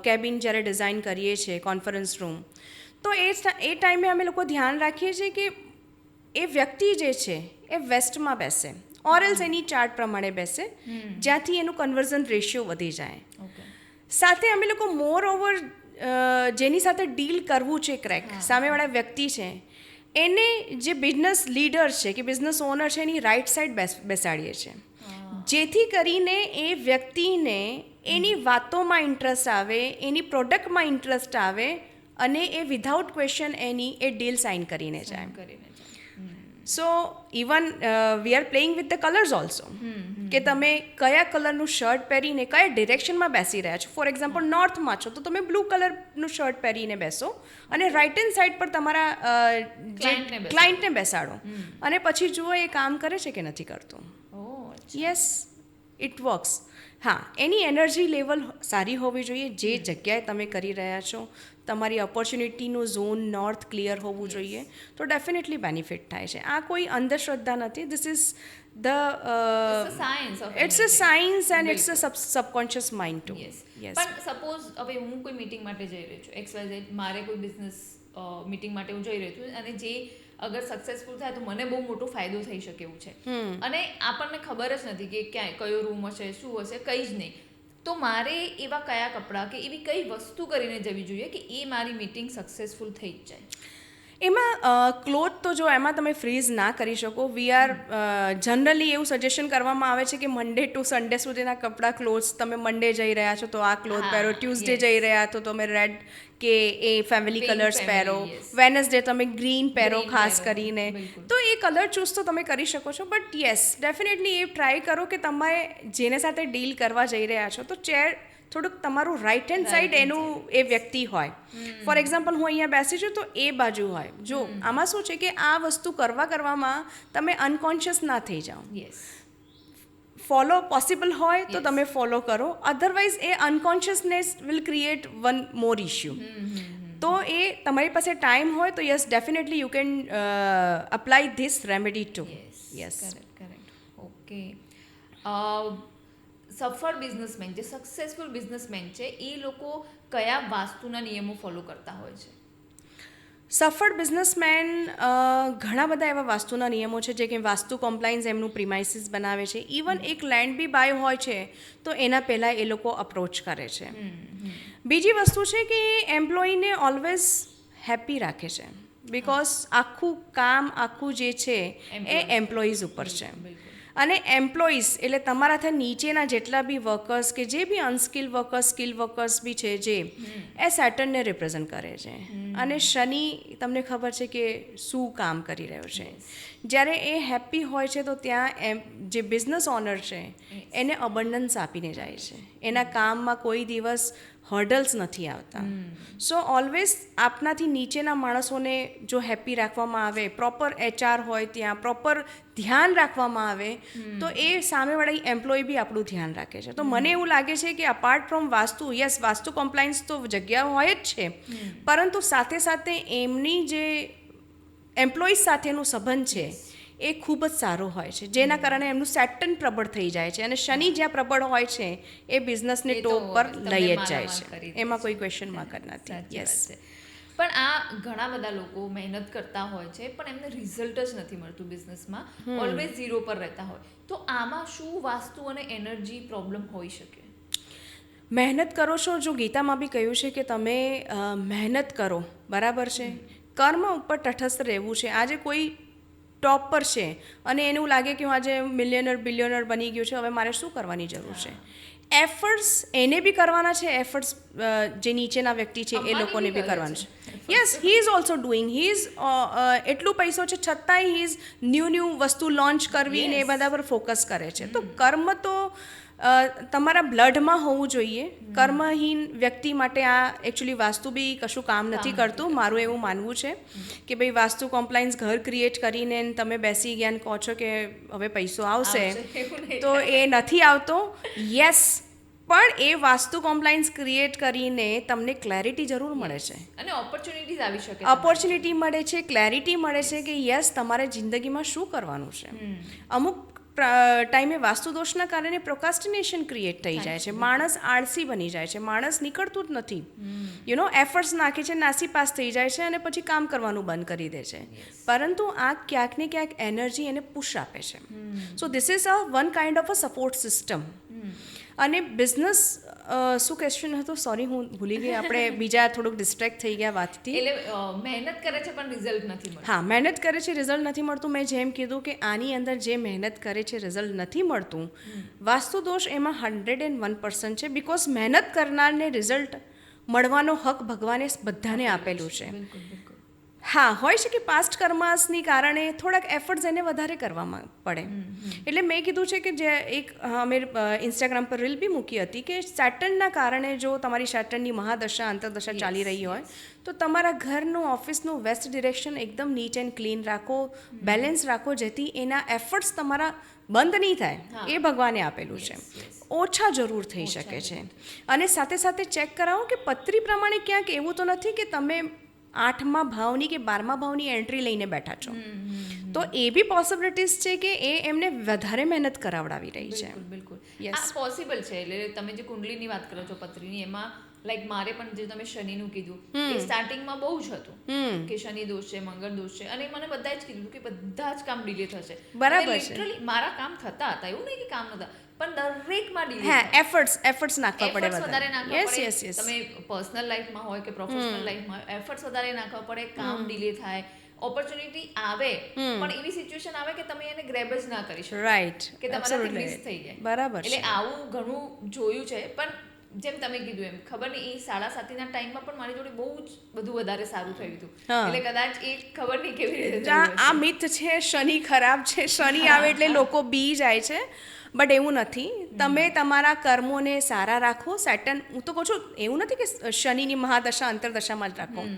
કેબિન જ્યારે ડિઝાઇન કરીએ છીએ કોન્ફરન્સ રૂમ, તો એ ટાઈમે અમે લોકો ધ્યાન રાખીએ છીએ કે એ વ્યક્તિ જે છે એ વેસ્ટમાં બેસે ઓરલ્સ એની ચાર્ટ પ્રમાણે બેસે જ્યાંથી એનું કન્વર્ઝન રેશિયો વધી જાય. સાથે અમે લોકો મોર ઓવર જેની સાથે ડીલ કરવું છે ક્રેક સામેવાળા વ્યક્તિ છે એને જે બિઝનેસ લીડર છે કે બિઝનેસ ઓનર છે એની રાઈટ સાઈડ બેસાડીએ છીએ, જેથી કરીને એ વ્યક્તિને એની વાતોમાં ઇન્ટરેસ્ટ આવે, એની પ્રોડક્ટમાં ઇન્ટરેસ્ટ આવે અને એ વિધાઉટ ક્વેશ્ચન એની એ ડીલ સાઇન કરીને જાય. સો even we are playing with the colours also કે તમે કયા કલરનું શર્ટ પહેરીને કયા ડિરેક્શનમાં બેસી રહ્યા છો. ફોર એક્ઝામ્પલ નોર્થમાં છો તો તમે બ્લુ કલરનું શર્ટ પહેરીને બેસો અને રાઇટ હેન્ડ સાઈડ પર તમારા ક્લાયન્ટને બેસાડો અને પછી જુઓ એ કામ કરે છે કે નથી કરતું. Yes, it works. હા, એની એનર્જી લેવલ સારી હોવી જોઈએ. જે જગ્યાએ તમે કરી રહ્યા છો તમારી ઓપોર્ચ્યુનિટીનું ઝોન નોર્થ ક્લિયર હોવું જોઈએ તો ડેફિનેટલી બેનિફિટ થાય છે. આ કોઈ અંધશ્રદ્ધા નથી. This is it's a science and it's a subconscious mind too. પણ સપોઝ હવે હું કોઈ મીટિંગ માટે જઈ રહી છું, XYZ મારે કોઈ બિઝનેસ મીટિંગ માટે હું જઈ રહી છું અને જે અગર સક્સેસફુલ થાય તો મને બહુ મોટો ફાયદો થઈ શકે એવું છે અને આપણને ખબર જ નથી કે ક્યાંય કયો રૂમ હશે, શું હશે, કંઈ જ નહીં. તો મારે એવા કયા કપડાં કે એવી કઈ વસ્તુ કરીને જવી જોઈએ કે એ મારી મીટિંગ સક્સેસફુલ થઈ જ જાય? એમાં ક્લોથ તો જો એમાં તમે ફ્રીઝ ના કરી શકો. વી આર જનરલી એવું સજેશન કરવામાં આવે છે કે મંડે ટુ સન્ડે સુધીના કપડાં ક્લોથ્સ, તમે મંડે જઈ રહ્યા છો તો આ ક્લોથ પહેરો, ટ્યુઝડે જઈ રહ્યા તો તમે રેડ કે એ ફેમિલી કલર્સ પહેરો, વેનસડે તમે ગ્રીન પહેરો ખાસ કરીને. તો એ કલર ચૂઝ તો તમે કરી શકો છો. But yes, definitely A try કરો કે તમે જેને સાથે ડીલ કરવા જઈ રહ્યા છો તો ચેર થોડુંક તમારું રાઇટ હેન્ડ સાઈડ એનું એ વ્યક્તિ હોય. ફોર એક્ઝામ્પલ હું અહીંયા બેસી છું તો એ બાજુ હોય. જો આમાં શું છે કે આ વસ્તુ કરવામાં તમે અનકોન્શિયસ ના થઈ જાઓ. ફોલો પોસિબલ હોય તો તમે ફોલો કરો, અધરવાઇઝ એ unconsciousness will create one more issue. તો એ તમારી પાસે ટાઈમ હોય તો yes, definitely you can apply this remedy too. Yes, correct. Okay. સફળ બિઝનેસમેન, જે સક્સેસફુલ બિઝનેસમેન છે, એ લોકો કયા વાસ્તુના નિયમો ફોલો કરતા હોય છે? સફળ બિઝનેસમેન ઘણા બધા એવા વાસ્તુના નિયમો છે જે કે વાસ્તુ કોમ્પ્લાયન્સ એમનું પ્રિમાઇસીસ બનાવે છે. ઇવન એક લેન્ડ બી બાય હોય છે તો એના પહેલાં એ લોકો અપ્રોચ કરે છે. બીજી વસ્તુ છે કે એમ્પ્લોયીને ઓલવેઝ હેપી રાખે છે, બિકોઝ આખું કામ આખું જે છે એ એમ્પ્લોઈઝ ઉપર છે. અને એમ્પ્લોઈઝ એટલે તમારાથી નીચેના જેટલા બી વર્કર્સ કે જે બી અનસ્કિલ વર્કર્સ, સ્કિલ વર્કર્સ બી છે જે એ સેટર્નને રિપ્રેઝન્ટ કરે છે. અને શનિ તમને ખબર છે કે શું કામ કરી રહ્યો છે. જ્યારે એ હેપી હોય છે તો ત્યાં જે બિઝનેસ ઓનર છે એને અબન્ડન્સ આપીને જાય છે. એના કામમાં કોઈ દિવસ હર્ડલ્સ નથી આવતા. સો ઓલવેઝ આપનાથી નીચેના માણસોને જો હેપી રાખવામાં આવે, પ્રોપર HR હોય ત્યાં પ્રોપર ધ્યાન રાખવામાં આવે તો એ સામેવાળી એમ્પ્લોય બી આપણું ધ્યાન રાખે છે. તો મને એવું લાગે છે કે apart from vastu, yes vastu compliance તો જગ્યા હોય જ છે, પરંતુ સાથે સાથે એમની જે એમ્પ્લોઈઝ સાથેનો સંબંધ છે એ ખૂબ જ સારો હોય છે, જેના કારણે એમનું સેટન પ્રબળ થઈ જાય છે. અને શનિ જ્યાં પ્રબળ હોય છે એ બિઝનેસને ટોપ પર લઈ જ જાય છે, એમાં કોઈ ક્વેશ્ચન માર્ક નથી. યસ. પણ આ ઘણા બધા લોકો મહેનત કરતા હોય છે પણ એમને રિઝલ્ટ જ નથી મળતું બિઝનેસમાં, ઓલવેઝ ઝીરો પર રહેતા હોય. તો આમાં શું વાસ્તુ અને એનર્જી પ્રોબ્લેમ હોઈ શકે? મહેનત કરો છો, જો ગીતામાં બી કહ્યું છે કે તમે મહેનત કરો, બરાબર છે, કર્મ ઉપર તટસ્થ રહેવું છે. આજે કોઈ ટોપ પર છે અને એનું લાગે કે હું આજે મિલિયનર બિલિયનર બની ગયું છે, હવે મારે શું કરવાની જરૂર છે? એફર્ટ્સ એને બી કરવાના છે, એફર્ટ્સ જે નીચેના વ્યક્તિ છે એ લોકોને બી કરવાનું છે. Yes, he is also doing, he is એટલું પૈસો છે છતાંય હી ઇઝ ન્યૂ વસ્તુ લોન્ચ કરવી ને એ બધા પર ફોકસ કરે છે. તો કર્મ તો તમારા બ્લડમાં હોવું જોઈએ. કર્મહીન વ્યક્તિ માટે આ એકચ્યુઅલી વાસ્તુ બી કશું કામ નથી કરતું, મારું એવું માનવું છે કે ભાઈ વાસ્તુ કોમ્પ્લાયન્સ ઘર ક્રિએટ કરીને તમે બેસી ગયા કહો છો કે હવે પૈસો આવશે, તો એ નથી આવતો. યસ, પણ એ વાસ્તુ કોમ્પ્લાયન્સ ક્રિએટ કરીને તમને ક્લેરિટી જરૂર મળે છે, અને ઓપોર્ચ્યુનિટીઝ આવી શકે ઓપોર્ચ્યુનિટી મળે છે, ક્લેરિટી મળે છે કે યસ તમારે જિંદગીમાં શું કરવાનું છે. અમુક ટાઈમે વાસ્તુદોષના કારણે પ્રોકાસ્ટિનેશન ક્રિએટ થઈ જાય છે, માણસ આળસી બની જાય છે, માણસ નીકળતું જ નથી, એફર્ટ્સ નાખે છે, નાસી પાસ થઈ જાય છે અને પછી કામ કરવાનું બંધ કરી દે છે. પરંતુ આ ક્યાંક ને ક્યાંક એનર્જી એને પુશ આપે છે. So this is a one kind of a support system. અને બિઝનેસ શું ક્વેશ્ચન હતો, સોરી હું ભૂલી ગઈ, આપણે બીજા થોડુંક ડિસ્ટ્રેક્ટ થઈ ગયા વાતથી. એટલે મહેનત કરે છે પણ રિઝલ્ટ નથી મળતું. હા, મહેનત કરે છે, રિઝલ્ટ નથી મળતું. મેં જેમ કીધું કે આની અંદર જે મહેનત કરે છે, રિઝલ્ટ નથી મળતું, વાસ્તુદોષ એમાં 101% છે. બિકોઝ મહેનત કરનારને રિઝલ્ટ મળવાનો હક ભગવાને બધાને આપેલું છે. હા, હોય છે કે પાસ્ટ કર્માસની કારણે થોડાક એફર્ટ્સ એને વધારે કરવામાં પડે. એટલે મેં કીધું છે કે જે એક અમે ઇન્સ્ટાગ્રામ પર રીલ બી મૂકી હતી કે સેટર્નના કારણે જો તમારી સેટર્નની મહાદશા અંતરદશા ચાલી રહી હોય તો તમારા ઘરનું ઓફિસનું વેસ્ટ ડિરેક્શન એકદમ નીટ એન્ડ ક્લીન રાખો, બેલેન્સ રાખો, જેથી એના એફર્ટ્સ તમારા બંધ નહીં થાય. એ ભગવાને આપેલું છે. ઓછા જરૂર થઈ શકે છે. અને સાથે સાથે ચેક કરાવો કે પત્રી પ્રમાણે ક્યાંક એવું તો નથી કે તમે 8મા ભાવની કે 12મા ભાવની એન્ટ્રી લઈને બેઠા છો. તો એ બી પોસિબિલિટીઝ છે કે એ એમને વધારે મહેનત કરાવડાવી રહી છે. બિલકુલ. આ પોસિબલ છે. એટલે તમે જે કુંડલીની વાત કરો છો પત્રીની, એમાં લાઈક મારે પણ જે તમે શનિનું કીધું એ સ્ટાર્ટિંગમાં બહુ જ હતું કે શનિ દોષ છે, મંગળ દોષ છે, અને મને બધાએ જ કીધું કે બધા જ કામ ડિલે થશે. બરાબર છે. લિટરલી મારા કામ થતા હતા, એવું નહીં કે કામ નતા, પણ દરેકમાં ડિલે. હા, એફર્ટ્સ નાખવા પડે વધારે નાખવા પડે. યસ. તમે પર્સનલ લાઈફમાં હોય કે પ્રોફેશનલ લાઈફમાં એફર્ટ્સ વધારે નાખવા પડે, કામ ડિલે થાય, ઓપોર્ચ્યુનિટી આવે પણ એવી સિચ્યુએશન આવે કે તમે એને ગ્રેબ જ ના કરી શકો, રાઈટ, કે તમારાથી મિસ થઈ જાય. બરાબર. એટલે આવું ઘણું જોયું છે. પણ જેમ તમે કીધું એમ ખબર નહીં, એ 7.5 ટાઈમમાં પણ મારી જોડે બહુ જ બધું વધારે સારું થયું હતું. એટલે કદાચ એ ખબર નહીં કેવી રીતે આ મિથ છે શનિ ખરાબ છે, શનિ આવે એટલે લોકો બી જાય છે, બટ એવું નથી. તમે તમારા કર્મોને સારા રાખો. સેટર્ન, હું તો કહું છું, એવું નથી કે શનિની મહાદશા અંતરદશામાં જ રાખો,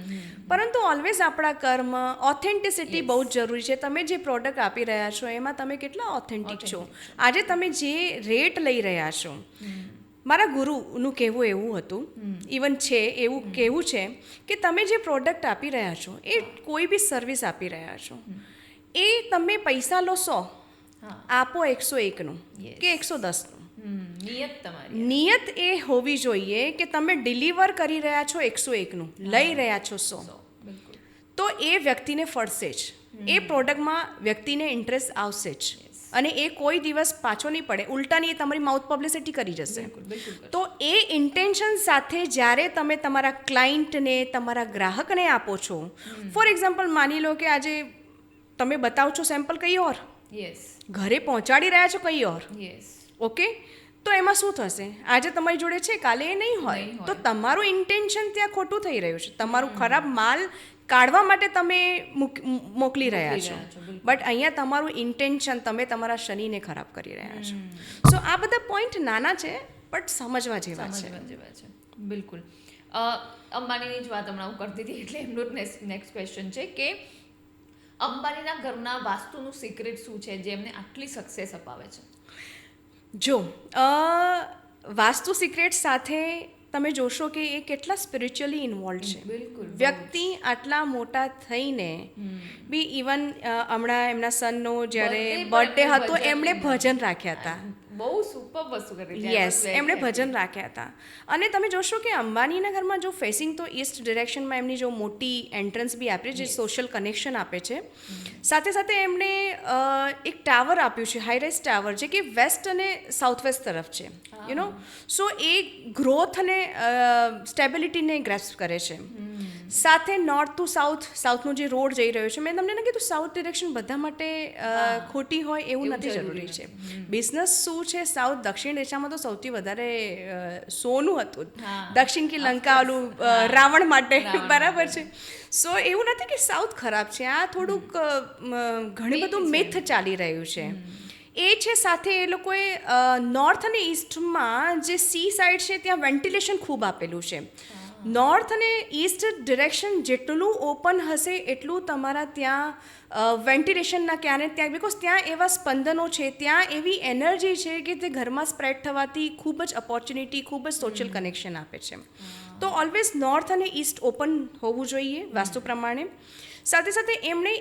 પરંતુ ઓલવેઝ આપણા કર્મ, ઓથેન્ટિસિટી બહુ જ જરૂરી છે. તમે જે પ્રોડક્ટ આપી રહ્યા છો એમાં તમે કેટલા ઓથેન્ટિક છો. આજે તમે જે રેટ લઈ રહ્યા છો, મારા ગુરુનું કહેવું એવું હતું, ઇવન છે એવું કહેવું છે કે તમે જે પ્રોડક્ટ આપી રહ્યા છો, એ કોઈ બી સર્વિસ આપી રહ્યા છો, એ તમે પૈસા લો 100, આપો 101નું કે 110નું. નિયત તમારી નિયત એ હોવી જોઈએ કે તમે ડિલિવર કરી રહ્યા છો 101નું, લઈ રહ્યા છો 100, તો એ વ્યક્તિને ફળશે જ. એ પ્રોડક્ટમાં વ્યક્તિને ઇન્ટરેસ્ટ આવશે જ, અને એ કોઈ દિવસ પાછો નહીં પડે. ઉલટાની એ તમારી માઉથ પબ્લિસિટી કરી જશે. તો એ ઇન્ટેન્શન સાથે જ્યારે તમે તમારા ક્લાયન્ટને, તમારા ગ્રાહકને આપો છો, ફોર એક્ઝામ્પલ માની લો કે આજે તમે બતાવો છો સેમ્પલ કંઈ ઓર, ઘરે પહોંચાડી રહ્યા છો કંઈ ઓર, ઓકે, તો એમાં શું થશે? આજે તમારી જોડે છે, કાલે એ નહીં હોય. તો તમારું ઇન્ટેન્શન ત્યાં ખોટું થઈ રહ્યું છે. તમારું ખરાબ માલ કાઢવા માટે તમે મોકલી રહ્યા છો, બટ અહીંયા તમારું ઇન્ટેન્શન, તમે તમારા શનિને ખરાબ કરી રહ્યા છો. સો આ બધા પોઈન્ટ નાના છે બટ સમજવા જેવા છે. બિલકુલ. અંબાણીની જ વાત હમણાં હું કરતી હતી, એટલે એમનો નેક્સ્ટ ક્વેશ્ચન છે કે અંબાણીના ઘરના વાસ્તુનું સિક્રેટ શું છે જે એમને આટલી સક્સેસ અપાવે છે? જો વાસ્તુ સિક્રેટ સાથે તમે જોશો કે એ કેટલા સ્પિરિચ્યુઅલી ઇન્વોલ્વ છે. બિલકુલ. વ્યક્તિ આટલા મોટા થઈને બી, ઇવન હમણાં એમના સનનો જ્યારે બર્થડે હતો, એમણે ભજન રાખ્યા હતા. બહુ સુપર વસ્તુ કરી. યસ, એમણે ભજન રાખ્યા હતા. અને તમે જોશો કે અંબાણીના ઘરમાં જો ફેસિંગ તો ઈસ્ટ ડિરેક્શનમાં એમની જો મોટી એન્ટ્રન્સ બી આપે છે, જે સોશિયલ કનેક્શન આપે છે. સાથે સાથે એમણે એક ટાવર આપ્યું છે, હાઈરાઇઝ ટાવર, જે કે વેસ્ટ અને સાઉથ વેસ્ટ તરફ છે. સો એ ગ્રોથ અને સ્ટેબિલિટીને ગ્રેસ્પ કરે છે. સાથે નોર્થ ટુ સાઉથનો જે રોડ જઈ રહ્યો છે, મેં તમને ના કીધું સાઉથ ડિરેક્શન બધા માટે ખોટી હોય એવું નથી જરૂરી છે. બિઝનેસ શું છે, સાઉથ દક્ષિણ દિશામાં તો સૌથી વધારે સોનું હતું, દક્ષિણ કી લંકા ઓલું રાવણ માટે, બરાબર છે. સો એવું નથી કે સાઉથ ખરાબ છે. આ થોડુંક ઘણું બધું મિથ ચાલી રહ્યું છે. એ છે. સાથે એ લોકોએ નોર્થ અને ઈસ્ટમાં જે સી સાઈડ છે ત્યાં વેન્ટિલેશન ખૂબ આપેલું છે. નોર્થ અને ઈસ્ટ ડિરેક્શન જેટલું ઓપન હશે એટલું તમારા ત્યાં વેન્ટિલેશનના ક્યાં ને ત્યાં, બિકોઝ ત્યાં એવા સ્પંદનો છે, ત્યાં એવી એનર્જી છે કે તે ઘરમાં સ્પ્રેડ થવાથી ખૂબ જ ઓપોર્ચ્યુનિટી, ખૂબ જ સોશિયલ કનેક્શન આપે છે. તો ઓલવેઝ નોર્થ અને ઈસ્ટ ઓપન હોવું જોઈએ વાસ્તુ પ્રમાણે. સાથે સાથે એમણે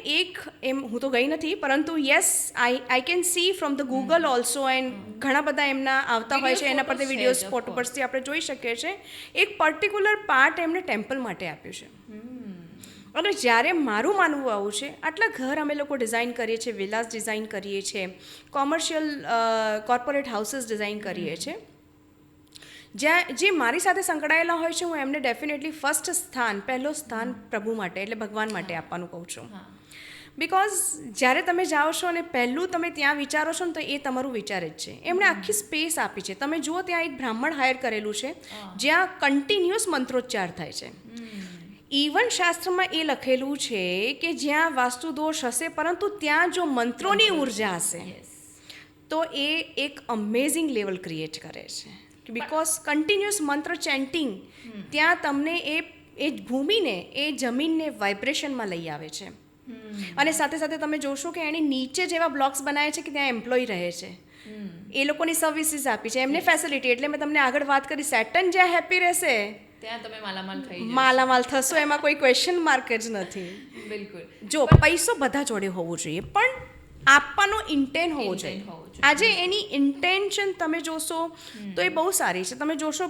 હું તો ગઈ નથી, પરંતુ yes I can see from the Google also, and ઘણા બધા એમના આવતા હોય છે, એના પરથી વિડીયોઝ ફોટો પરથી આપણે જોઈ શકીએ છીએ. એક પર્ટિક્યુલર પાર્ટ એમણે ટેમ્પલ માટે આપ્યું છે. અને જ્યારે મારું માનવું આવું છે, આટલા ઘર અમે લોકો ડિઝાઇન કરીએ છીએ, વિલાસ ડિઝાઇન કરીએ છીએ, કોમર્શિયલ કોર્પોરેટ હાઉસીસ ડિઝાઇન કરીએ છીએ, જ્યાં જે મારી સાથે સંકળાયેલા હોય છે, હું એમને ડેફિનેટલી પહેલો સ્થાન પ્રભુ માટે એટલે ભગવાન માટે આપવાનું કહું છું. બિકોઝ જ્યારે તમે જાઓ છો અને પહેલું તમે ત્યાં વિચારો છો ને, તો એ તમારું વિચાર જ છે. એમણે આખી સ્પેસ આપી છે. તમે જુઓ ત્યાં એક બ્રાહ્મણ હાયર કરેલું છે, જ્યાં કન્ટિન્યુઅસ મંત્રોચ્ચાર થાય છે. ઇવન શાસ્ત્રમાં એ લખેલું છે કે જ્યાં વાસ્તુ દોષ હશે, પરંતુ ત્યાં જો મંત્રોની ઉર્જા હશે, તો એ એક અમેઝિંગ લેવલ ક્રિએટ કરે છે. બિકોઝ કન્ટિન્યુઅસ મંત્ર ચેન્ટિંગ ત્યાં તમને એ ભૂમિને, એ જમીનને વાઇબ્રેશનમાં લઈ આવે છે. અને સાથે સાથે તમે જોશો કે એની નીચે જેવા બ્લોક્સ બનાવે છે કે ત્યાં એમ્પ્લોય રહે છે, એ લોકોની સર્વિસીસ આપી છે, એમને ફેસિલિટી. એટલે મેં તમને આગળ વાત કરી, સેટર્ન જ્યાં હેપી રહેશે ત્યાં તમે માલામાલ થશો, એમાં કોઈ ક્વેશ્ચન માર્ક જ નથી. બિલકુલ. જો પૈસો બધા જોડે હોવો જોઈએ, પણ આપવાનો ઇન્ટેન હોવો જોઈએ. આજે એની ઇન્ટેન્શન તમે જોશો તો એ બહુ સારી છે. તમે જોશો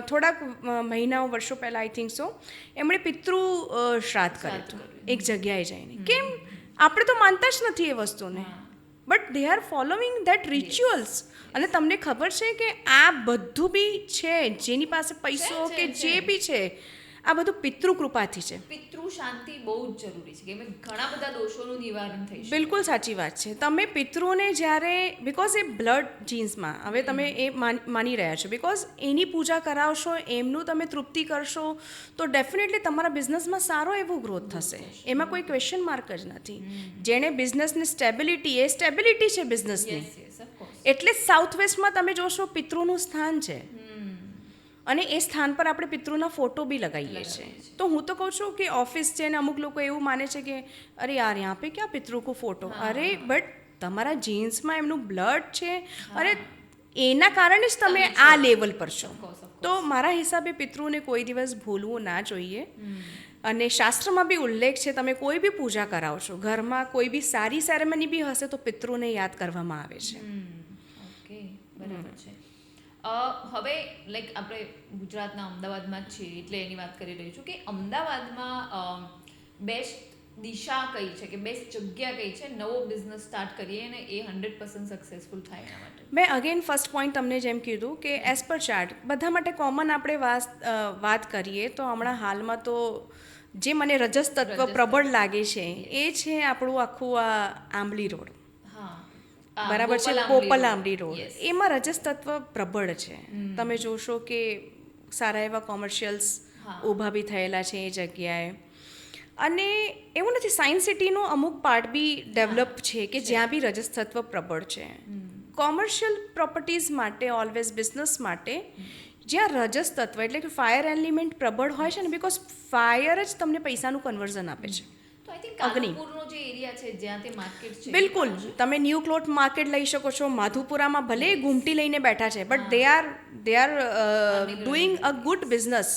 થોડાક મહિનાઓ, વર્ષો પહેલાં આઈ થિંક સો, એમણે પિતૃ શ્રાદ્ધ કર્યું હતું એક જગ્યાએ જઈને. કેમ? આપણે તો માનતા જ નથી એ વસ્તુને, but they are following that rituals. અને તમને ખબર છે કે આ બધું બી છે, જેની પાસે પૈસો કે જે બી છે, આ બધું પિતૃ કૃપાથી છે. પિતૃ શાંતિ બહુ જ જરૂરી છે, કે ઘણા બધા દોષોનું નિવારણ થઈ શકે. બિલકુલ સાચી વાત છે. તમે પિતૃને જ્યારે, બિકોઝ એ બ્લડ જીન્સમાં, હવે તમે એ માની રહ્યા છો, બિકોઝ એની પૂજા કરાવશો, એમનું તમે તૃપ્તિ કરશો, તો ડેફિનેટલી તમારા બિઝનેસમાં સારો એવો ગ્રોથ થશે. એમાં કોઈ ક્વેશ્ચન માર્ક જ નથી. જેણે બિઝનેસની સ્ટેબિલિટી, એ સ્ટેબિલિટી છે બિઝનેસની. એટલે સાઉથ વેસ્ટમાં તમે જોશો પિતૃનું સ્થાન છે, અને એ સ્થાન પર આપણે પિતૃના ફોટો બી લગાવીએ છીએ. તો હું તો કહું છું કે ઓફિસ છે ને, અમુક લોકો એવું માને છે કે અરે યાર યહાં પે ક્યાં પિતૃ કો ફોટો. અરે બટ તમારા જીન્સમાં એમનું બ્લડ છે, અને એના કારણે જ તમે આ લેવલ પર છો. તો મારા હિસાબે પિતૃને કોઈ દિવસ ભૂલવું ના જોઈએ. અને શાસ્ત્રમાં બી ઉલ્લેખ છે, તમે કોઈ બી પૂજા કરાવશો, ઘરમાં કોઈ બી સારી સેરેમની બી હશે, તો પિતૃને યાદ કરવામાં આવે છે. ઓકે, બરાબર છે. હવે લાઈક આપણે ગુજરાતના અમદાવાદમાં જ છીએ, એટલે એની વાત કરી રહી છું કે અમદાવાદમાં બેસ્ટ દિશા કઈ છે, કે બેસ્ટ જગ્યા કઈ છે નવો બિઝનેસ સ્ટાર્ટ કરીએ ને એ 100% સક્સેસફુલ થાય એના માટે? મેં અગેન ફર્સ્ટ પોઈન્ટ તમને જેમ કીધું કે એઝ પર ચાર્ટ બધા માટે કોમન આપણે વાત કરીએ તો હમણાં હાલમાં તો જે મને રજસ તત્વ પ્રબળ લાગે છે એ છે આપણું આખું આ આંબલી રોડ. બરાબર છે, ગોપાલ આંબલી રોડ. એમાં રજસ તત્વ પ્રબળ છે. તમે જોશો કે સારા એવા કોમર્શિયલ્સ ઊભા બી થયેલા છે એ જગ્યાએ. અને એવું નથી, સાયન્સ સિટીનો અમુક પાર્ટ બી ડેવલપ છે કે જ્યાં બી રજસ તત્વ પ્રબળ છે. કોમર્શિયલ પ્રોપર્ટીઝ માટે, ઓલવેઝ બિઝનેસ માટે જ્યાં રજસ તત્વ એટલે કે ફાયર એલિમેન્ટ પ્રબળ હોય છે ને, બિકોઝ ફાયર જ તમને પૈસાનું કન્વર્ઝન આપે છે. કાલુપુરનો જે એરિયા છે જ્યાં તે માર્કેટ છે, બિલકુલ તમે ન્યૂ ક્લોથ માર્કેટ લઈ શકો છો. માધુપુરામાં ભલે ઘૂમટી લઈને બેઠા છે, but they are doing a good business.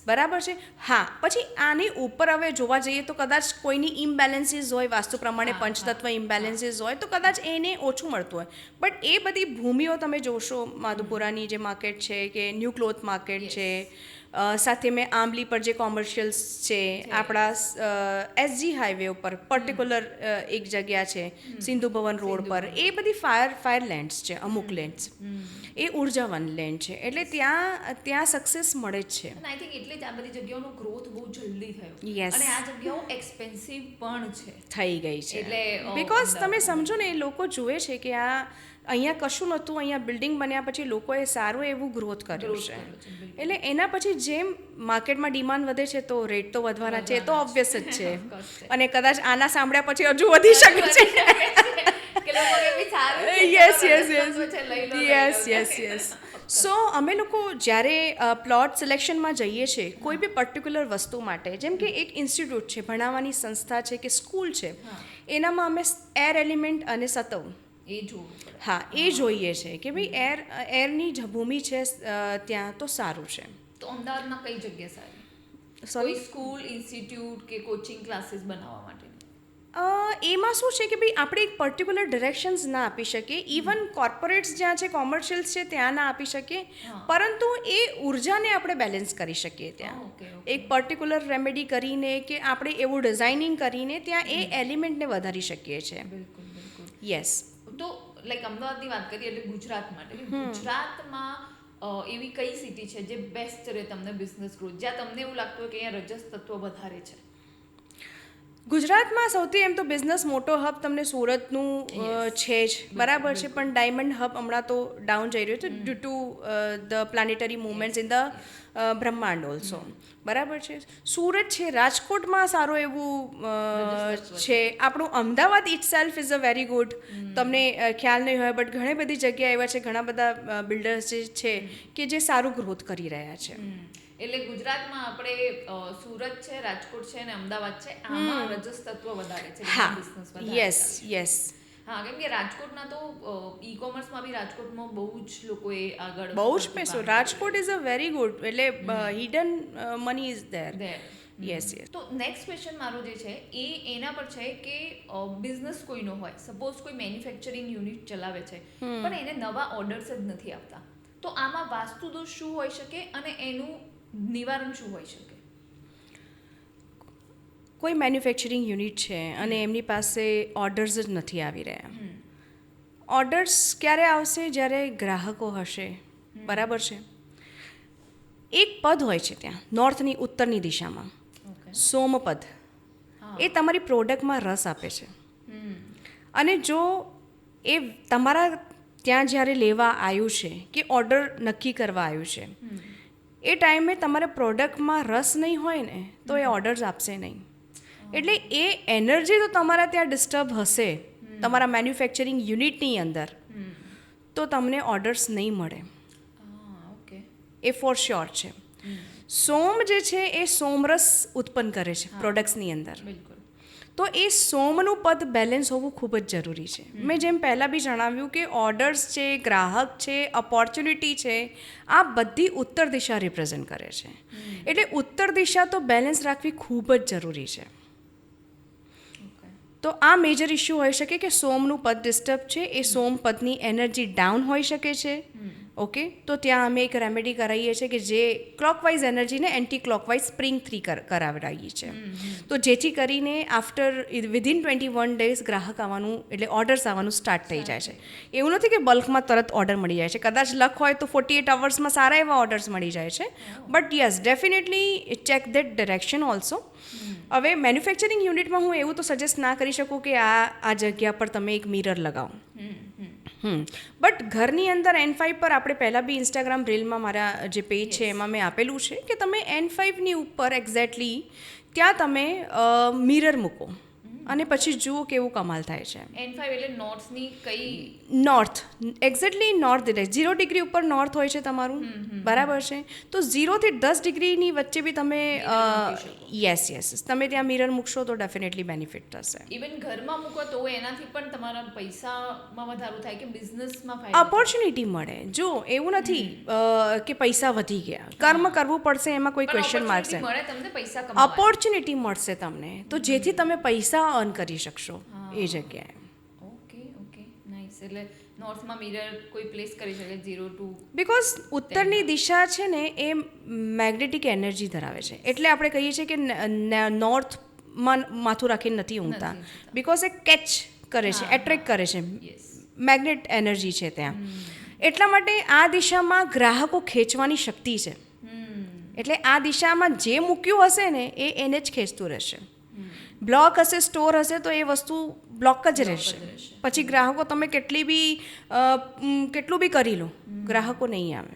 બરાબર છે. હા, પછી આની ઉપર હવે જોવા જઈએ તો કદાચ કોઈની ઇમ્બેલેન્સીસ હોય, વાસ્તુ પ્રમાણે પંચતત્વ ઇમ્બેલેન્સીસ હોય, તો કદાચ એને ઓછું મળતું હોય. બટ એ બધી ભૂમિઓ તમે જોશો, માધુપુરાની જે માર્કેટ છે કે ન્યૂ ક્લોથ માર્કેટ છે, સાથે મેં આંબલી પર જે કોમર્શિયલ્સ છે, આપણા એસજી હાઈવે ઉપર પર્ટિક્યુલર એક જગ્યા છે સિંધુ ભવન રોડ પર, એ બધી ફાયર લેન્ડ્સ છે. અમુક લેન્ડ્સ એ ઉર્જાવાન લેન્ડ છે, એટલે ત્યાં સક્સેસ મળે જ છે. આઈ થિંક એટલે જ આ બધી જગ્યાઓનો ગ્રોથ બહુ જલ્દી થયો. યસ, અને આ જગ્યાઓ એક્સપેન્સિવ પણ છે, થઈ ગઈ છે. એટલે બિકોઝ તમે સમજો ને, એ લોકો જુએ છે કે આ અહીંયા કશું નહોતું, અહીંયા બિલ્ડિંગ બન્યા પછી લોકોએ સારું એવું ગ્રોથ કર્યું છે. એટલે એના પછી જેમ માર્કેટમાં ડિમાન્ડ વધે છે તો રેટ તો વધવાના છે, તો ઓબ્વિયસ જ છે. અને કદાચ આના સાંભળ્યા પછી હજુ વધી શકે છે. યસ. સો અમે લોકો જ્યારે પ્લોટ સિલેક્શનમાં જઈએ છીએ કોઈ બી પર્ટિક્યુલર વસ્તુ માટે, જેમ કે એક ઇન્સ્ટિટ્યૂટ છે, ભણાવવાની સંસ્થા છે કે સ્કૂલ છે, એનામાં અમે એર એલિમેન્ટ અને સતવ એ જોવું પડે. હા એ જોઈએ છે કે ભાઈ એરની ભૂમિ છે ત્યાં તો સારું છે. તો અમદાવાદમાં કઈ જગ્યા સારી? સોરી, કોઈ સ્કૂલ, ઇન્સ્ટિટ્યૂટ કે કોચિંગ ક્લાસીસ બનાવવા માટે? એમાં શું છે કે ભાઈ આપણે એક પર્ટિક્યુલર ડિરેક્શન્સ ના આપી શકીએ. ઇવન કોર્પોરેટ્સ જ્યાં છે, કોમર્શિયલ્સ છે ત્યાં ના આપી શકીએ, પરંતુ એ ઉર્જાને આપણે બેલેન્સ કરી શકીએ ત્યાં. ઓકે. એક પર્ટિક્યુલર રેમેડી કરીને કે આપણે એવું ડિઝાઇનિંગ કરીને ત્યાં એ એલિમેન્ટને વધારી શકીએ છીએ. બિલકુલ બિલકુલ. યસ. તો લાઈક અમદાવાદની વાત કરીએ એટલે ગુજરાત માટે, ગુજરાતમાં એવી કઈ સિટી છે જે બેસ્ટ રહે તમને બિઝનેસ ગ્રોથ, જ્યાં તમને એવું લાગતું હોય કે અહીંયા રજસ તત્વ વધારે છે? ગુજરાતમાં સૌથી એમ તો બિઝનેસ મોટો હબ તમને સુરતનું છે જ, બરાબર છે, પણ ડાયમંડ હબ હમણાં તો ડાઉન જઈ રહ્યું છે due to the planetary movements in the બ્રહ્માંડ ઓલ્સો, બરાબર છે. સુરત છે, રાજકોટમાં સારું એવું છે. આપણું Ahmedabad itself is a very good. તમને ખ્યાલ નહીં હોય બટ ઘણી બધી જગ્યા એવા છે, ઘણા બધા બિલ્ડર્સ જે છે કે જે સારું ગ્રોથ કરી રહ્યા છે. એટલે ગુજરાતમાં આપણે સુરત છે, રાજકોટ છે અને અમદાવાદ છે, આમાં રજસ તત્વ વધારે છે, હા, બિઝનેસ વધારે યસ ચાલે છે. યસ. હા, કેમ કે રાજકોટના તો ઈ કોમર્સમાં બી રાજકોટમાં બહુ જ લોકોએ આગળ બહુ જ પૈસો. Rajkot is a very good, એટલે hidden money is there. Yes yes. તો નેક્સ્ટ ક્વેશ્ચન મારો જે છે એ એના પર છે કે બિઝનેસ કોઈનો હોય, સપોઝ કોઈ મેન્યુફેક્ચરિંગ યુનિટ ચલાવે છે પણ એને નવા ઓર્ડર્સ જ નથી આવતા, તો આમાં વાસ્તુ દોષ શું હોઈ શકે અને એનું નિવારણ શું હોઈ શકે? કોઈ મેન્યુફેક્ચરિંગ યુનિટ છે અને એમની પાસે ઓર્ડર્સ જ નથી આવી રહ્યા. ઓર્ડર્સ ક્યારે આવશે? જ્યારે ગ્રાહકો હશે, બરાબર છે. એક પદ હોય છે ત્યાં નોર્થની ઉત્તરની દિશામાં, સોમપદ. એ તમારી પ્રોડક્ટમાં રસ આપે છે, અને જો એ તમારા ત્યાં જ્યારે લેવા આવ્યું છે કે ઓર્ડર નક્કી કરવા આવ્યું છે, એ ટાઈમે તમારે પ્રોડક્ટમાં રસ નહીં હોય ને તો એ ઓર્ડર્સ આપશે નહીં. એટલે એ એનર્જી તો તમારા ત્યાં ડિસ્ટર્બ હશે તમારા મેન્યુફેક્ચરિંગ યુનિટની અંદર, તો તમને ઓર્ડર્સ નહીં મળે. ઓકે. એ ફોર શ્યોર છે. સોમ જે છે એ સોમરસ ઉત્પન્ન કરે છે પ્રોડક્ટ્સની અંદર. બિલકુલ. તો એ સોમનું પદ બેલેન્સ હોવું ખૂબ જ જરૂરી છે. મેં જેમ પહેલાં બી જણાવ્યું કે ઓર્ડર્સ છે, ગ્રાહક છે, ઓપોર્ચ્યુનિટી છે, આ બધી ઉત્તર દિશા રિપ્રેઝન્ટ કરે છે. એટલે ઉત્તર દિશા તો બેલેન્સ રાખવી ખૂબ જ જરૂરી છે. તો આ મેજર ઇશ્યુ હોઈ શકે કે સોમનું પદ ડિસ્ટર્બ છે, એ સોમ પદની એનર્જી ડાઉન હોઈ શકે છે. ઓકે, તો ત્યાં અમે એક રેમેડી કરાવીએ છીએ કે જે ક્લોકવાઇઝ એનર્જીને એન્ટી ક્લોકવાઇઝ સ્પ્રિંગ 3 કરાવડાવીએ છીએ. તો જેથી કરીને આફ્ટર વિધિન 21 ડેઝ ગ્રાહક આવવાનું એટલે ઓર્ડર્સ આવવાનું સ્ટાર્ટ થઈ જાય છે. એવું નથી કે બલ્કમાં તરત ઓર્ડર મળી જાય છે, કદાચ લક હોય તો 48 અવર્સમાં સારા એવા ઓર્ડર્સ મળી જાય છે. But yes, definitely check that direction also. હવે મેન્યુફેક્ચરિંગ યુનિટમાં હું એવું તો સજેસ્ટ ના કરી શકું કે આ જગ્યા પર તમે એક મિરર લગાવો. બટ ઘરની અંદર N5 પર આપણે પહેલાં બી ઇન્સ્ટાગ્રામ રીલમાં મારા જે પેજ છે એમાં મેં આપેલું છે કે તમે N5ની ઉપર એક્ઝેક્ટલી ત્યાં તમે મિરર મૂકો અને પછી જુઓ કેવું કમાલ થાય છે. N5 એટલે નોર્થની કઈ? North, exactly north direct. 0 degree ઉપર નોર્થ હોય છે તમારું, બરાબર છે. તો 0 થી 10 ડિગ્રીની વચ્ચે બી તમે યસ તમે ત્યાં મિરર મૂકશો તો ડેફિનેટલી બેનિફિટ થશે. ઇવન ઘરમાં મૂકો તો એનાથી પણ તમારા પૈસામાં વધારો થાય કે બિઝનેસમાં ફાયદો? ઓપોર્ચ્યુનિટી મળે. જો એવું નથી કે પૈસા વધી ગયા, કર્મ કરવું પડશે, એમાં કોઈ ક્વેશ્ચન માર્ક છે. મળે તમને પૈસા કમાવા, ઓપોર્ચ્યુનિટી મળશે તમને, તો જેથી તમે પૈસા અર્ન કરી શકશો એ જગ્યાએ. Okay nice. એટલે નોર્થમાં મિરર કોઈ પ્લેસ કરી શકે 0 to, બિકોઝ ઉત્તરની દિશા છે ને એ મેગ્નેટિક એનર્જી ધરાવે છે. એટલે આપણે કહીએ છીએ કે નોર્થમાં માથું રાખીને નથી ઊંઘતા, બિકોઝ એ કેચ કરે છે, એટ્રેક્ટ કરે છે, મેગ્નેટ એનર્જી છે ત્યાં. એટલા માટે આ દિશામાં ગ્રાહકો ખેંચવાની શક્તિ છે. એટલે આ દિશામાં જે મૂક્યું હશે ને એને જ ખેંચતું રહેશે. બ્લોક હશે, સ્ટોર હશે તો એ વસ્તુ બ્લોક જ રહેશે. પછી ગ્રાહકો તમે કેટલું બી કરી લો, ગ્રાહકો નહીં આવે.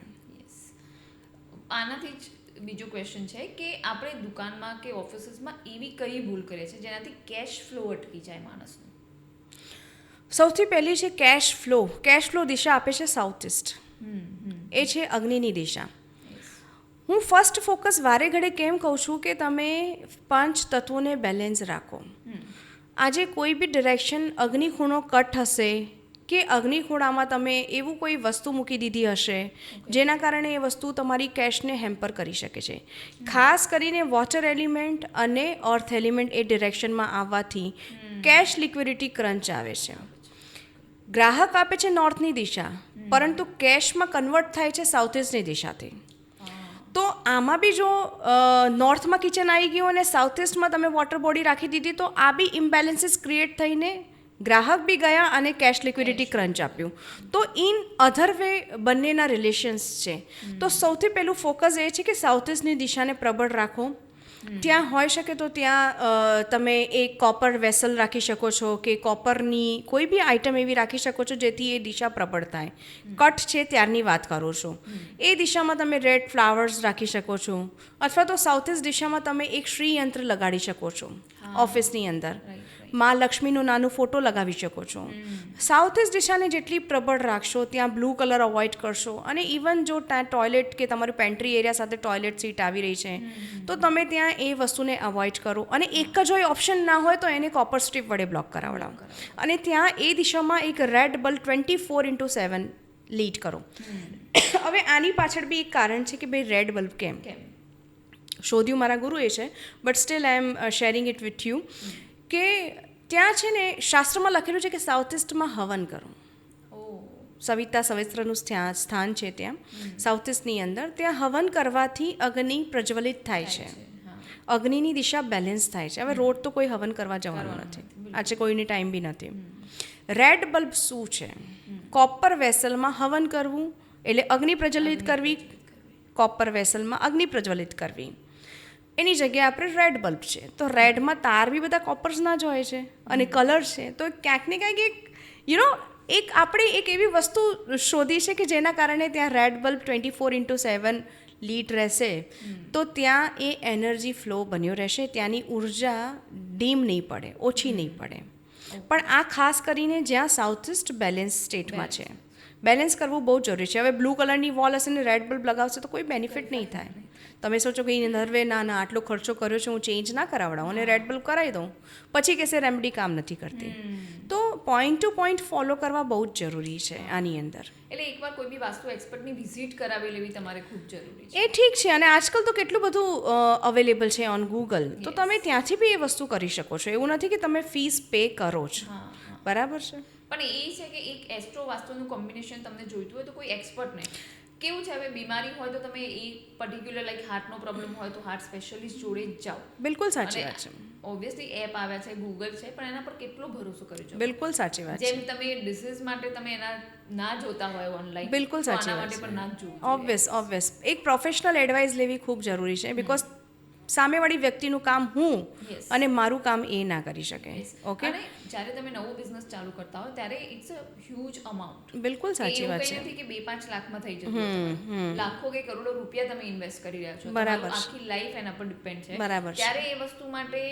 આનાથી જ બીજો ક્વેશ્ચન છે કે આપણે દુકાનમાં કે ઓફિસીસમાં એવી કઈ ભૂલ કરીએ છીએ જેનાથી કેશ ફ્લો અટકી જાય માણસનું? સૌથી પહેલી છે કેશ ફ્લો. કેશ ફ્લો દિશા આપે છે સાઉથ ઇસ્ટ. એ છે અગ્નિની દિશા. હું ફર્સ્ટ ફોકસ વારે ઘડે કેમ કહું છું કે તમે 5 તત્વોને બેલેન્સ રાખો. આજે કોઈ બી ડિરેક્શન અગ્નિખૂણો કટ હશે કે અગ્નિખૂણામાં તમે એવું કોઈ વસ્તુ મૂકી દીધી હશે જેના કારણે એ વસ્તુ તમારી કેશને હેમ્પર કરી શકે છે. ખાસ કરીને વોટર એલિમેન્ટ અને અર્થ એલિમેન્ટ એ ડિરેક્શનમાં આવવાથી કેશ લિક્વિડિટી ક્રંચ આવે છે. ગ્રાહક આપે છે નોર્થની દિશા, પરંતુ કેશમાં કન્વર્ટ થાય છે સાઉથ ઇસ્ટની દિશાથી. તો આમાં બી જો નોર્થમાં કિચન આવી ગયું અને સાઉથ ઇસ્ટમાં તમે વોટર બોડી રાખી દીધી તો આ બી ઇમ્બેલેન્સીસ ક્રિએટ થઈને ગ્રાહક બી ગયા અને કેશ લિક્વિડિટી ક્રંચ આપ્યું. તો ઇન અધર વે બંનેના રિલેશન્સ છે. તો સૌથી પહેલું ફોકસ એ છે કે સાઉથ ઇસ્ટની દિશાને પ્રબળ રાખો. ત્યાં હોઈ શકે તો ત્યાં તમે એક કોપર વેસલ રાખી શકો છો કે કોપરની કોઈ બી આઇટમ એવી રાખી શકો છો જેથી એ દિશા પ્રબળ થાય. કટ છે ત્યારની વાત કરું છું. એ દિશામાં તમે રેડ ફ્લાવર્સ રાખી શકો છો અથવા તો સાઉથ ઇસ્ટ દિશામાં તમે એક શ્રી યંત્ર લગાડી શકો છો ઓફિસની અંદર. મા લક્ષ્મીનું નાનું ફોટો લગાવી શકો છો. સાઉથ ઇસ્ટ દિશાને જેટલી પ્રબળ રાખશો ત્યાં બ્લુ કલર અવોઇડ કરશો. અને ઇવન જો ત્યાં ટોયલેટ કે તમારું પેન્ટ્રી એરિયા સાથે ટોયલેટ સીટ આવી રહી છે તો તમે ત્યાં એ વસ્તુને અવોઇડ કરો. અને એક જ હોય ઓપ્શન ના હોય તો એને કોપર સ્ટ્રીપ વડે બ્લોક કરાવડાવો. અને ત્યાં એ દિશામાં એક રેડ બલ્બ 24/7 લીડ કરો. હવે આની પાછળ બી એક કારણ છે કે ભાઈ રેડ બલ્બ કેમ શોધ્યું મારા ગુરુએ છે, but still I am sharing it with you કે ત્યાં છે ને શાસ્ત્રમાં લખેલું છે કે સાઉથ ઇસ્ટમાં હવન કરો. સવિતા સવિત્રનું સ્થાન છે ત્યાં સાઉથ ઇસ્ટની અંદર. ત્યાં હવન કરવાથી અગ્નિ પ્રજ્વલિત થાય છે. અગ્નિની દિશા બેલેન્સ થાય છે. હવે રોડ તો કોઈ હવન કરવા જવાનું નથી, આજે કોઈને ટાઈમ બી નથી. રેડ બલ્બ શું છે? કોપર વેસલમાં હવન કરવું એટલે અગ્નિ પ્રજ્વલિત કરવી, કોપર વેસલમાં અગ્નિ પ્રજ્વલિત કરવી. એની જગ્યાએ આપણે રેડ બલ્બ છે તો રેડમાં તાર બી બધા કોપર્સના જ હોય છે અને કલર છે. તો ક્યાંક ને ક્યાંક એક એક આપણે એક એવી વસ્તુ શોધી છે કે જેના કારણે ત્યાં રેડ બલ્બ 24/7 લીટ રહેશે તો ત્યાં એ એનર્જી ફ્લો બન્યો રહેશે. ત્યાંની ઉર્જા ડીમ નહીં પડે, ઓછી નહીં પડે. પણ આ ખાસ કરીને જ્યાં સાઉથ ઇસ્ટ બેલેન્સ સ્ટેટમાં છે. બેલેન્સ કરવું બહુ જરૂરી છે. હવે બ્લુ કલરની વોલ હશે ને રેડ બલ્બ લગાવશે તો કોઈ બેનિફિટ નહીં થાય. તમે સોચો કે નરવે ના આટલો ખર્ચો કર્યો છે હું ચેન્જ ના કરાવડાવું અને રેડ બલ્બ કરાવી દઉં, પછી કહેશે રેમેડી કામ નથી કરતી. તો પોઈન્ટ ટુ પોઈન્ટ ફોલો કરવા બહુ જ જરૂરી છે આની અંદર. એટલે એકવાર કોઈ બી વાસ્તુ એક્સપર્ટની વિઝિટ કરાવી લેવી તમારે ખૂબ જરૂરી છે. એ ઠીક છે. અને આજકાલ તો કેટલું બધું અવેલેબલ છે ઓન ગૂગલ, તો તમે ત્યાંથી બી એ વસ્તુ કરી શકો છો. એવું નથી કે તમે ફીસ પે કરો જ, બરાબર છે. પણ એ છે કે એક એસ્ટ્રો વાસ્તુનું કોમ્બિનેશન તમને જોઈતું હોય તો કોઈ એક્સપર્ટને કેવું છે. હવે બીમારી હોય તો તમે એ પર્ટિક્યુલર લાઈક હાર્ટનો પ્રોબ્લેમ હોય તો હાર્ટ સ્પેશિયાલિસ્ટ જોડે જ જાઓ. બિલકુલ સાચી વાત છે. ઓબ્વિયસલી એપ આવ્યા છે, ગૂગલ છે, પણ એના પર કેટલો ભરોસો કરી શકો. બિલકુલ સાચી વાત છે. જેમ તમે ડિસીઝ માટે તમે એના ના જોતા હોય ઓનલાઈન, બિલકુલ સાચી વાત માટે પણ ના જોવું. ઓબ્વિયસ એક પ્રોફેશનલ એડવાઇસ લેવી ખૂબ જરૂરી છે. બિકોઝ સામેવાળી વ્યક્તિનું કામ હું અને મારું કામ એ ના કરી શકે. ઓકે. અને જ્યારે તમે નવો બિઝનેસ ચાલુ કરતા હો ત્યારે ઇટ્સ અ હ્યુજ અમાઉન્ટ. બિલકુલ સાચી વાત છે. એવું નથી કે 2-5 લાખમાં થઈ જતું. લાખો કે કરોડો રૂપિયા તમે ઇન્વેસ્ટ કરી રહ્યા છો. બરાબર. આખી લાઈફ એના પર ડિપેન્ડ છે. બરાબર. ત્યારે એ વસ્તુ માટે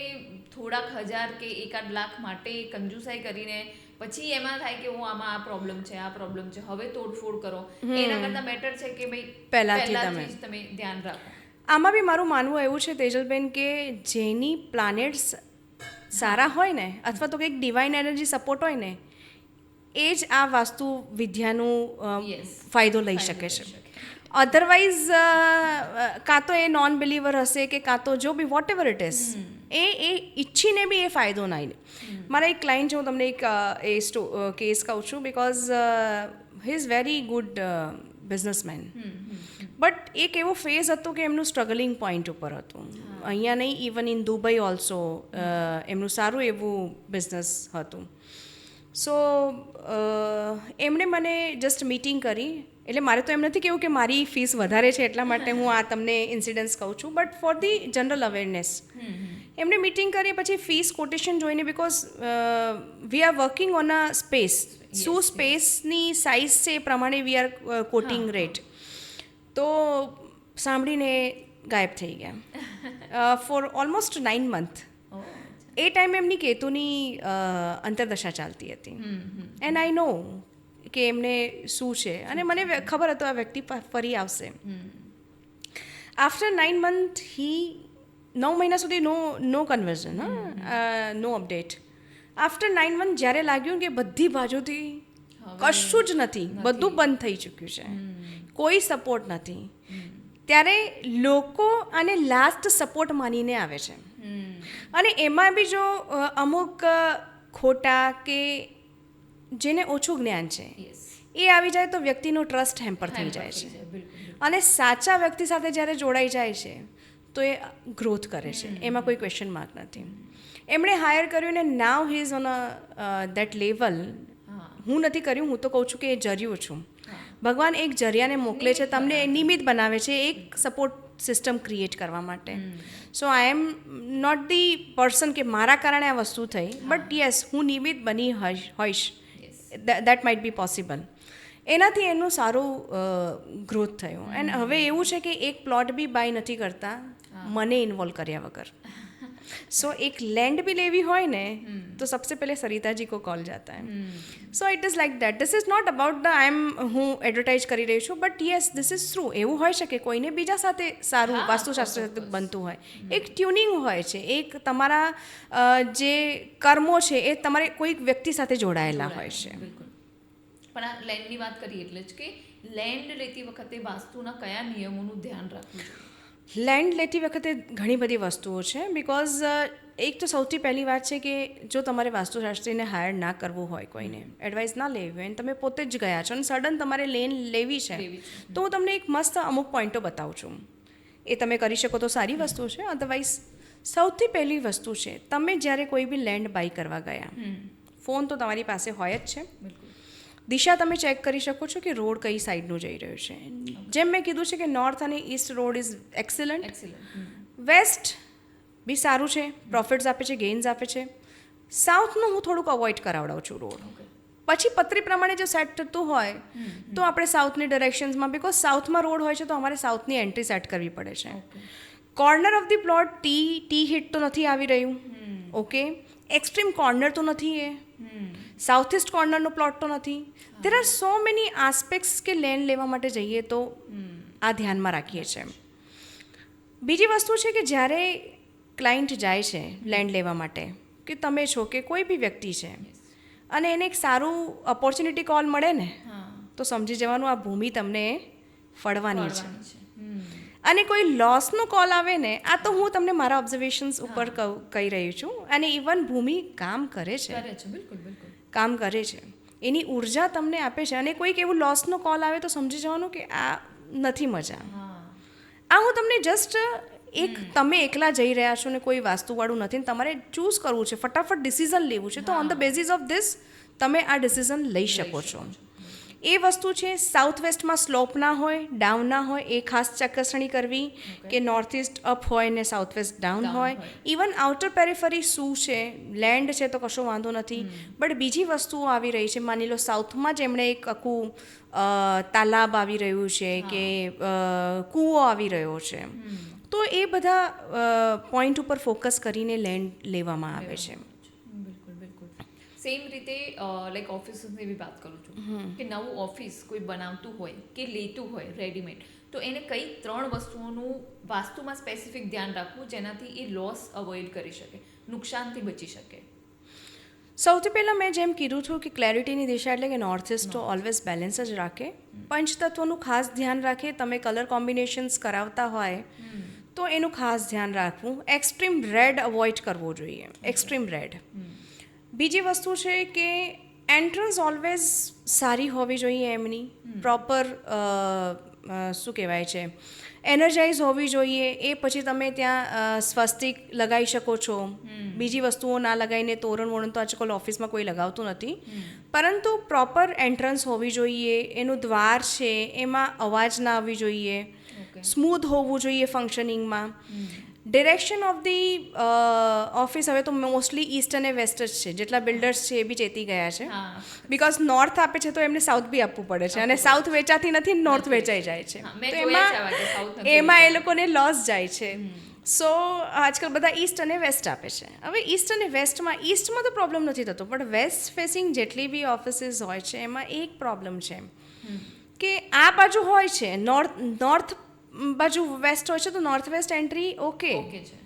થોડાક હજાર કે 1-8 લાખ માટે કંજુસાઈ કરીને પછી એમાં થાય કે હું આમાં આ પ્રોબ્લેમ છે, આ પ્રોબ્લેમ છે, હવે તોડફોડ કરો. એના કરતાં બેટર છે કે ભાઈ પહેલાથી તમે ધ્યાન રાખો. આમાં બી મારું માનવું એવું છે તેજલબેન કે જેની પ્લાનેટ્સ સારા હોય ને અથવા તો કંઈક ડિવાઇન એનર્જી સપોર્ટ હોય ને એ જ આ વાસ્તુ વિદ્યાનું ફાયદો લઈ શકે છે. અધરવાઇઝ કાં તો એ નોન બિલીવર હશે કે કાં તો જો B what ever it is એ ઈચ્છીને બી એ ફાયદો ના લે. મારા એક ક્લાયન્ટ છે, હું તમને એક કેસ કહું છું because he is very good businessman. But એક એવો ફેઝ હતો કે એમનું સ્ટ્રગલિંગ પોઈન્ટ ઉપર હતું. અહીંયા નહીં, ઇવન ઇન દુબઈ ઓલ્સો એમનું સારું એવું બિઝનેસ હતું. સો એમણે મને જસ્ટ મીટિંગ કરી. એટલે મારે તો એમ નથી કહેવું કે મારી ફીસ વધારે છે એટલા માટે હું આ તમને ઇન્સિડન્સ કહું છું, but for the general awareness. એમણે મીટિંગ કરી પછી ફીસ કોટેશન જોઈને, because we are working on a space. શું સ્પેસની સાઇઝ છે એ પ્રમાણે વી આર કોટિંગ રેટ. તો સાંભળીને ગાયબ થઈ ગયા ફોર ઓલમોસ્ટ 9 month. એ ટાઈમે એમની કેતુની અંતરદશા ચાલતી હતી. એન્ડ આઈ નો કે એમને શું છે, અને મને ખબર હતું આ વ્યક્તિ ફરી આવશે. આફ્ટર 9 months 9 મહિના સુધી નો કન્વર્ઝન, નો અપડેટ. આફ્ટર 9 months જ્યારે લાગ્યું કે બધી બાજુથી કશું જ નથી, બધું બંધ થઈ ચૂક્યું છે, કોઈ સપોર્ટ નથી, ત્યારે લોકો આને લાસ્ટ સપોર્ટ માનીને આવે છે. અને એમાં બી જો અમુક ખોટા કે જેને ઓછું જ્ઞાન છે એ આવી જાય તો વ્યક્તિનો ટ્રસ્ટ હેમ્પર થઈ જાય છે. અને સાચા વ્યક્તિ સાથે જ્યારે જોડાઈ જાય છે તો એ ગ્રોથ કરે છે, એમાં કોઈ ક્વેશ્ચન માર્ક નથી. એમણે હાયર કર્યું ને now he is on that level. હું નથી કર્યું, હું તો કહું છું કે એ જર્યું છું. ભગવાન એક જરિયાને મોકલે છે, તમને નિમિત્ત બનાવે છે એક સપોર્ટ સિસ્ટમ ક્રિએટ કરવા માટે. સો આઈ એમ નોટ ધી પર્સન કે મારા કારણે આ વસ્તુ થઈ, બટ યસ હું નિમિત્ત બની હોઈશ, દેટ માઇટ બી પોસિબલ. એનાથી એનું સારું ગ્રોથ થયું. એન્ડ હવે એવું છે કે એક પ્લોટ બી બાય નથી કરતા મને ઇન્વોલ્વ કર્યા વગર. સો એક લેન્ડ બી લેવી હોય ને તો સબસે પહેલે સરિતાજી કો કોલ જાતા હૈ. So it is like that. This is not about હું એડવર્ટાઇઝ કરી રહી છું, but yes this is true. એવું હોય છે કે કોઈને બીજા સાથે સારું વાસ્તુશાસ્ત્ર બનતું હોય, એક ટ્યુનિંગ હોય છે, એક તમારા જે કર્મો છે એ તમારે કોઈક વ્યક્તિ સાથે જોડાયેલા હોય છે. પણ આ લેન્ડની વાત કરીએ એટલે જ કે લેન્ડ લેતી વખતે વાસ્તુના કયા નિયમોનું ધ્યાન રાખવું જોઈએ? લેન્ડ લેતી વખતે ઘણી બધી વસ્તુઓ છે. બિકોઝ એક તો સૌથી પહેલી વાત છે કે જો તમારે વાસ્તુશાસ્ત્રીને હાયર ના કરવું હોય, કોઈને એડવાઇસ ના લેવી હોય, અને તમે પોતે જ ગયા છો અને સડન તમારે લેન્ડ લેવી છે, તો હું તમને એક મસ્ત અમુક પોઈન્ટો બતાવું છું. એ તમે કરી શકો તો સારી વસ્તુ છે. અધરવાઇઝ સૌથી પહેલી વસ્તુ છે, તમે જ્યારે કોઈ બી લેન્ડ બાય કરવા ગયા, ફોન તો તમારી પાસે હોય જ છે. દિશા તમે ચેક કરી શકો છો કે રોડ કઈ સાઈડનું જઈ રહ્યું છે. જેમ મેં કીધું છે કે નોર્થ અને east road is excellent. West બી સારું છે, પ્રોફિટ્સ આપે છે, ગેઇન્સ આપે છે. સાઉથનું હું થોડુંક અવોઇડ કરાવડાવું છું રોડ. પછી પત્રી પ્રમાણે જો સેટ થતું હોય તો આપણે સાઉથની ડિરેક્શન્સમાં, બિકોઝ સાઉથમાં રોડ હોય છે તો અમારે સાઉથની એન્ટ્રી સેટ કરવી પડે છે. Corner of the plot T hit તો નથી આવી રહ્યું, ઓકે, એક્સ્ટ્રીમ કોર્નર તો નથી, એ સાઉથ ઇસ્ટ કોર્નરનો પ્લોટ તો નથી. There are so many aspects કે લેન્ડ લેવા માટે જઈએ તો આ ધ્યાનમાં રાખીએ છીએ. બીજી વસ્તુ છે કે જ્યારે ક્લાયન્ટ જાય છે લેન્ડ લેવા માટે, કે તમે છો કે કોઈ બી વ્યક્તિ છે, અને એને એક સારું ઓપોર્ચ્યુનિટી કોલ મળે ને તો સમજી જવાનું આ ભૂમિ તમને ફળવાની છે. અને કોઈ લોસનો કોલ આવે ને, આ તો હું તમને મારા ઓબ્ઝર્વેશન્સ ઉપર કહી રહી છું. અને ઇવન ભૂમિ કામ કરે છે, કામ કરે છે, એની ઉર્જા તમને આપે છે. અને કોઈક એવું લોસનો કોલ આવે તો સમજી જવાનું કે આ નથી મજા. આ હું તમને જસ્ટ એક, તમે એકલા જઈ રહ્યા છો ને કોઈ વાસ્તુવાળું નથી, તમારે ચૂઝ કરવું છે, ફટાફટ ડિસિઝન લેવું છે, તો on the basis of this તમે આ ડિસિઝન લઈ શકો છો. એ વસ્તુ છે. સાઉથ વેસ્ટમાં સ્લોપ ના હોય, ડાઉન ના હોય, એ ખાસ ચકાસણી કરવી કે નોર્થ ઇસ્ટ અપ હોય ને સાઉથ વેસ્ટ ડાઉન હોય. ઇવન આઉટર પેરિફરી શું છે, લેન્ડ છે તો કશો વાંધો નથી, બટ બીજી વસ્તુઓ આવી રહી છે. માની લો સાઉથમાં જ એમણે એક આખું તાલાબ આવી રહ્યું છે કે કૂવો આવી રહ્યો છે, તો એ બધા પોઈન્ટ ઉપર ફોકસ કરીને લેન્ડ લેવામાં આવે છે. સેમ રીતે લાઈક ઓફિસની બી વાત કરું છું કે નવું ઓફિસ કોઈ બનાવતું હોય કે લેતું હોય રેડીમેડ, તો એને કઈ 3 વસ્તુઓનું વાસ્તુમાં સ્પેસિફિક ધ્યાન રાખવું જેનાથી એ લોસ અવોઇડ કરી શકે, નુકસાનથી બચી શકે? સૌથી પહેલાં મેં જેમ કીધું હતું કે ક્લેરિટીની દિશા એટલે કે નોર્થ ઇસ્ટ તો ઓલવેઝ બેલેન્સ જ રાખે. પંચતત્વનું ખાસ ધ્યાન રાખે. તમે કલર કોમ્બિનેશન્સ કરાવતા હોય તો એનું ખાસ ધ્યાન રાખવું. એક્સ્ટ્રીમ રેડ અવોઇડ કરવો જોઈએ, એક્સ્ટ્રીમ રેડ. બીજી વસ્તુ છે કે એન્ટ્રન્સ ઓલવેઝ સારી હોવી જોઈએ, એમની પ્રોપર શું કહેવાય છે, એનર્જાઇઝ હોવી જોઈએ. એ પછી તમે ત્યાં સ્વસ્તિક લગાવી શકો છો. બીજી વસ્તુઓ ના લગાવીને તોરણ વોરણ તો આજકાલ ઓફિસમાં કોઈ લગાવતું નથી, પરંતુ પ્રોપર એન્ટ્રન્સ હોવી જોઈએ. એનું દ્વાર છે એમાં અવાજ ના આવવી જોઈએ, સ્મૂથ હોવું જોઈએ ફંક્શનિંગમાં. ડિરેક્શન ઓફ ધી ઓફિસ હવે તો મોસ્ટલી ઈસ્ટ અને વેસ્ટ જ છે. જેટલા બિલ્ડર્સ છે એ બી ચેતી ગયા છે, બિકોઝ નોર્થ આપે છે તો એમને સાઉથ બી આપવું પડે છે, અને સાઉથ વેચાતી નથી, નોર્થ વેચાઈ જાય છે, તો એમાં એ લોકોને લોસ જાય છે. સો આજકાલ બધા ઈસ્ટ અને વેસ્ટ આપે છે. હવે ઈસ્ટ અને ઈસ્ટમાં તો પ્રોબ્લેમ નથી થતો, પણ વેસ્ટ ફેસિંગ જેટલી બી ઓફિસીસ હોય છે એમાં એક પ્રોબ્લેમ છે કે આ બાજુ હોય છે, નોર્થ બાજુ વેસ્ટ હોય છે તો north waste entry okay okay છે.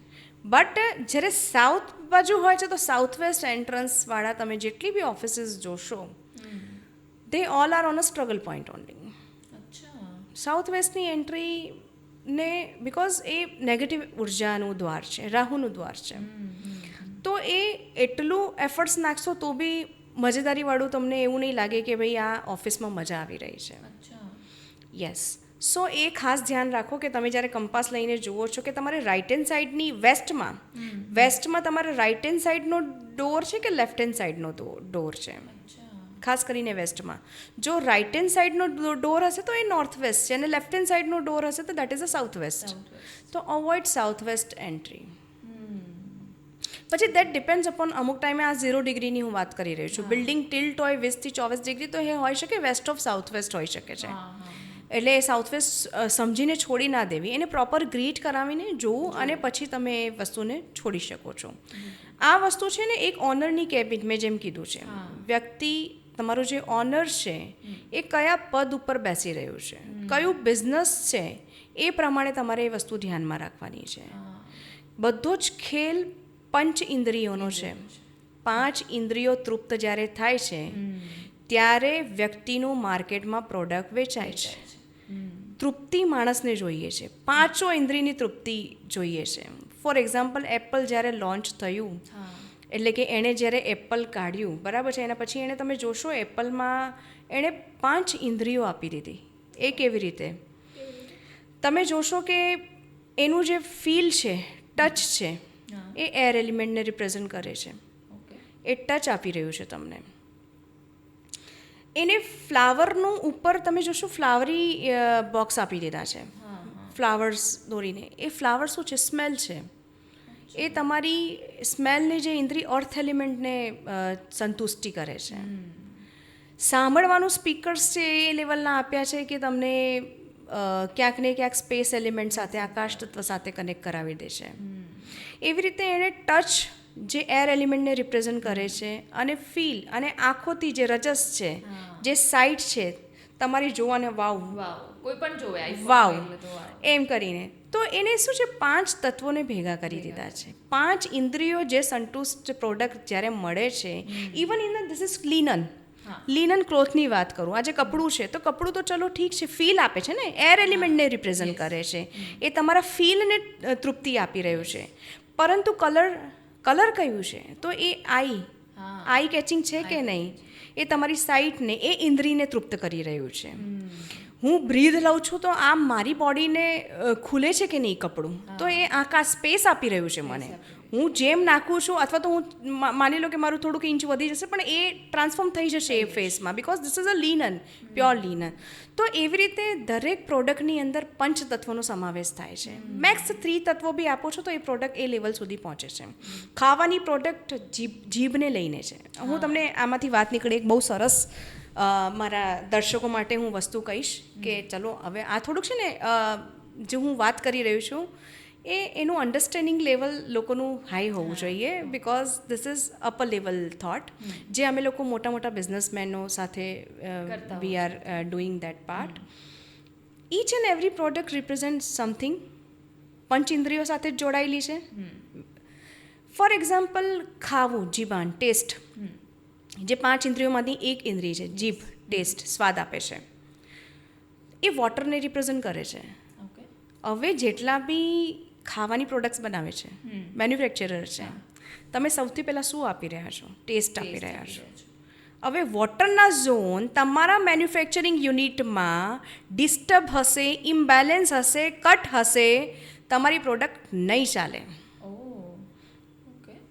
બટ જ્યારે સાઉથ બાજુ હોય છે તો સાઉથ વેસ્ટ એન્ટ્રન્સવાળા તમે જેટલી બી ઓફિસીસ જોશો they all are on a struggle point only. અચ્છા. સાઉથ વેસ્ટની એન્ટ્રી ને બિકોઝ એ નેગેટિવ ઉર્જાનું દ્વાર છે, રાહુનું દ્વાર છે, તો એ એટલું એફર્ટ્સ નાખશો તો બી મજેદારીવાળું તમને એવું નહીં લાગે કે ભાઈ આ ઓફિસમાં મજા આવી રહી છે. અચ્છા. યસ. સો એ ખાસ ધ્યાન રાખો કે તમે જ્યારે કંપાસ લઈને જુઓ છો કે તમારે રાઇટ હેન્ડ સાઈડની વેસ્ટમાં તમારે રાઇટ હેન્ડ સાઈડનો ડોર છે કે લેફ્ટ હેન્ડ સાઈડનો ડોર છે. ખાસ કરીને વેસ્ટમાં જો રાઇટ હેન્ડ સાઈડનો ડોર હશે તો એ નોર્થ વેસ્ટ છે અને લેફ્ટ હેન્ડ સાઈડનો ડોર હશે તો that is a south waste. તો અવોઇડ સાઉથ વેસ્ટ એન્ટ્રી. પછી દેટ ડિપેન્ડ્સ અપોન અમુક ટાઈમે આ 0 ડિગ્રીની હું વાત કરી રહી છું. બિલ્ડિંગ ટિલ્ટ હોય 20 થી 24 ડિગ્રી તો એ હોઈ શકે વેસ્ટ ઓફ સાઉથ વેસ્ટ હોઈ શકે છે. એટલે સાઉથ વેસ્ટ સમજીને છોડી ના દેવી, એને પ્રોપર ગ્રીટ કરાવીને જોવું અને પછી તમે એ વસ્તુને છોડી શકો છો. આ વસ્તુ છે ને એક ઓનરની કેબિન, મેં જેમ કીધું છે, વ્યક્તિ તમારું જે ઓનર છે એ કયા પદ ઉપર બેસી રહ્યું છે, કયું બિઝનેસ છે, એ પ્રમાણે તમારે એ વસ્તુ ધ્યાનમાં રાખવાની છે. બધો જ ખેલ પંચ ઇન્દ્રિયોનો છે. 5 ઇન્દ્રિયો તૃપ્ત જ્યારે થાય છે ત્યારે વ્યક્તિનું માર્કેટમાં પ્રોડક્ટ વેચાય છે. તૃપ્તિ માણસને જોઈએ છે, 5 ઇન્દ્રિયની તૃપ્તિ જોઈએ છે. ફોર એક્ઝામ્પલ એપલ જ્યારે લોન્ચ થયું, એટલે કે એણે જ્યારે એપલ કાઢ્યું, બરાબર છે, એના પછી એણે તમે જોશો એપલમાં એણે 5 ઇન્દ્રિયો આપી દીધી. એ કેવી રીતે? તમે જોશો કે એનું જે ફીલ છે, ટચ છે, એ એર એલિમેન્ટને રિપ્રેઝન્ટ કરે છે. એ ટચ આપી રહ્યું છે તમને. એને ફ્લાવરનું ઉપર તમે જોશો ફ્લાવરી બોક્સ આપી દીધા છે, ફ્લાવર્સ દોરીને. એ ફ્લાવર શું છે? સ્મેલ છે. એ તમારી સ્મેલની જે ઇન્દ્રિય અર્થ એલિમેન્ટને સંતુષ્ટિ કરે છે. સાંભળવાનું સ્પીકર્સ છે એ લેવલના આપ્યા છે કે તમને ક્યાંક ને ક્યાંક સ્પેસ એલિમેન્ટ સાથે, આકાશ તત્વ સાથે કનેક્ટ કરાવી દે છે. એવી રીતે એણે ટચ જે એર એલિમેન્ટને રિપ્રેઝન્ટ કરે છે અને ફીલ અને આંખોથી જે રજસ છે, જે સાઇટ છે તમારી જોવાને વાવ કોઈ પણ જોવે વાવ એમ કરીને. તો એને શું છે 5 તત્વોને ભેગા કરી દીધા છે. 5 ઇન્દ્રિયો જે સંતુષ્ટ પ્રોડક્ટ જ્યારે મળે છે, even in this is linen ક્લોથની વાત કરું, આજે કપડું છે તો કપડું તો ચલો ઠીક છે, ફીલ આપે છે ને, એર એલિમેન્ટને રિપ્રેઝન્ટ કરે છે, એ તમારા ફીલને તૃપ્તિ આપી રહ્યું છે. પરંતુ કલર કયું છે? તો એ આઈ કેચિંગ છે કે નહીં, એ તમારી સાઇટને, એ ઇન્દ્રિયને તૃપ્ત કરી રહ્યું છે. હું બ્રીધ લઉં છું તો આમ મારી બોડીને ખુલે છે કે નહીં કપડું, તો એ આકાશ સ્પેસ આપી રહ્યું છે મને. હું જેમ નાખું છું અથવા તો હું માની લો કે મારું થોડુંક ઇંચ વધી જશે પણ એ ટ્રાન્સફોર્મ થઈ જશે એ ફેસમાં, because this is a linen, pure linen. તો એવી રીતે દરેક પ્રોડક્ટની અંદર 5 તત્વોનો સમાવેશ થાય છે. મેક્સ 3 તત્વો બી આપો છો તો એ પ્રોડક્ટ એ લેવલ સુધી પહોંચે છે. ખાવાની પ્રોડક્ટ જીભને લઈને છે. હું તમને આમાંથી વાત નીકળે એક બહુ સરસ મારા દર્શકો માટે હું વસ્તુ કહીશ કે ચલો હવે આ થોડુંક છે ને જે હું વાત કરી રહ્યું છું એનું અન્ડરસ્ટેન્ડિંગ લેવલ લોકોનું હાઈ હોવું જોઈએ, because this is upper level thought જે અમે લોકો મોટા બિઝનેસમેનો સાથે we are doing that part. Each and every product represent something પંચ ઇન્દ્રિયો સાથે જ જોડાયેલી છે. ફોર એક્ઝામ્પલ ખાવું, જીભાન, ટેસ્ટ, જે 5 ઇન્દ્રિયોમાંથી એક ઇન્દ્રિય છે જીભ, ટેસ્ટ, સ્વાદ આપે છે, એ વોટરને રિપ્રેઝન્ટ કરે છે. હવે જેટલા બી ખાવાની પ્રોડક્ટ્સ બનાવે છે, મેન્યુફેક્ચરર છે, તમે સૌથી પહેલાં શું આપી રહ્યા છો? ટેસ્ટ આપી રહ્યા છો. હવે વોટરના ઝોન તમારા મેન્યુફેક્ચરિંગ યુનિટમાં ડિસ્ટર્બ હશે, ઇમ્બેલેન્સ હશે, કટ હશે, તમારી પ્રોડક્ટ નહીં ચાલે.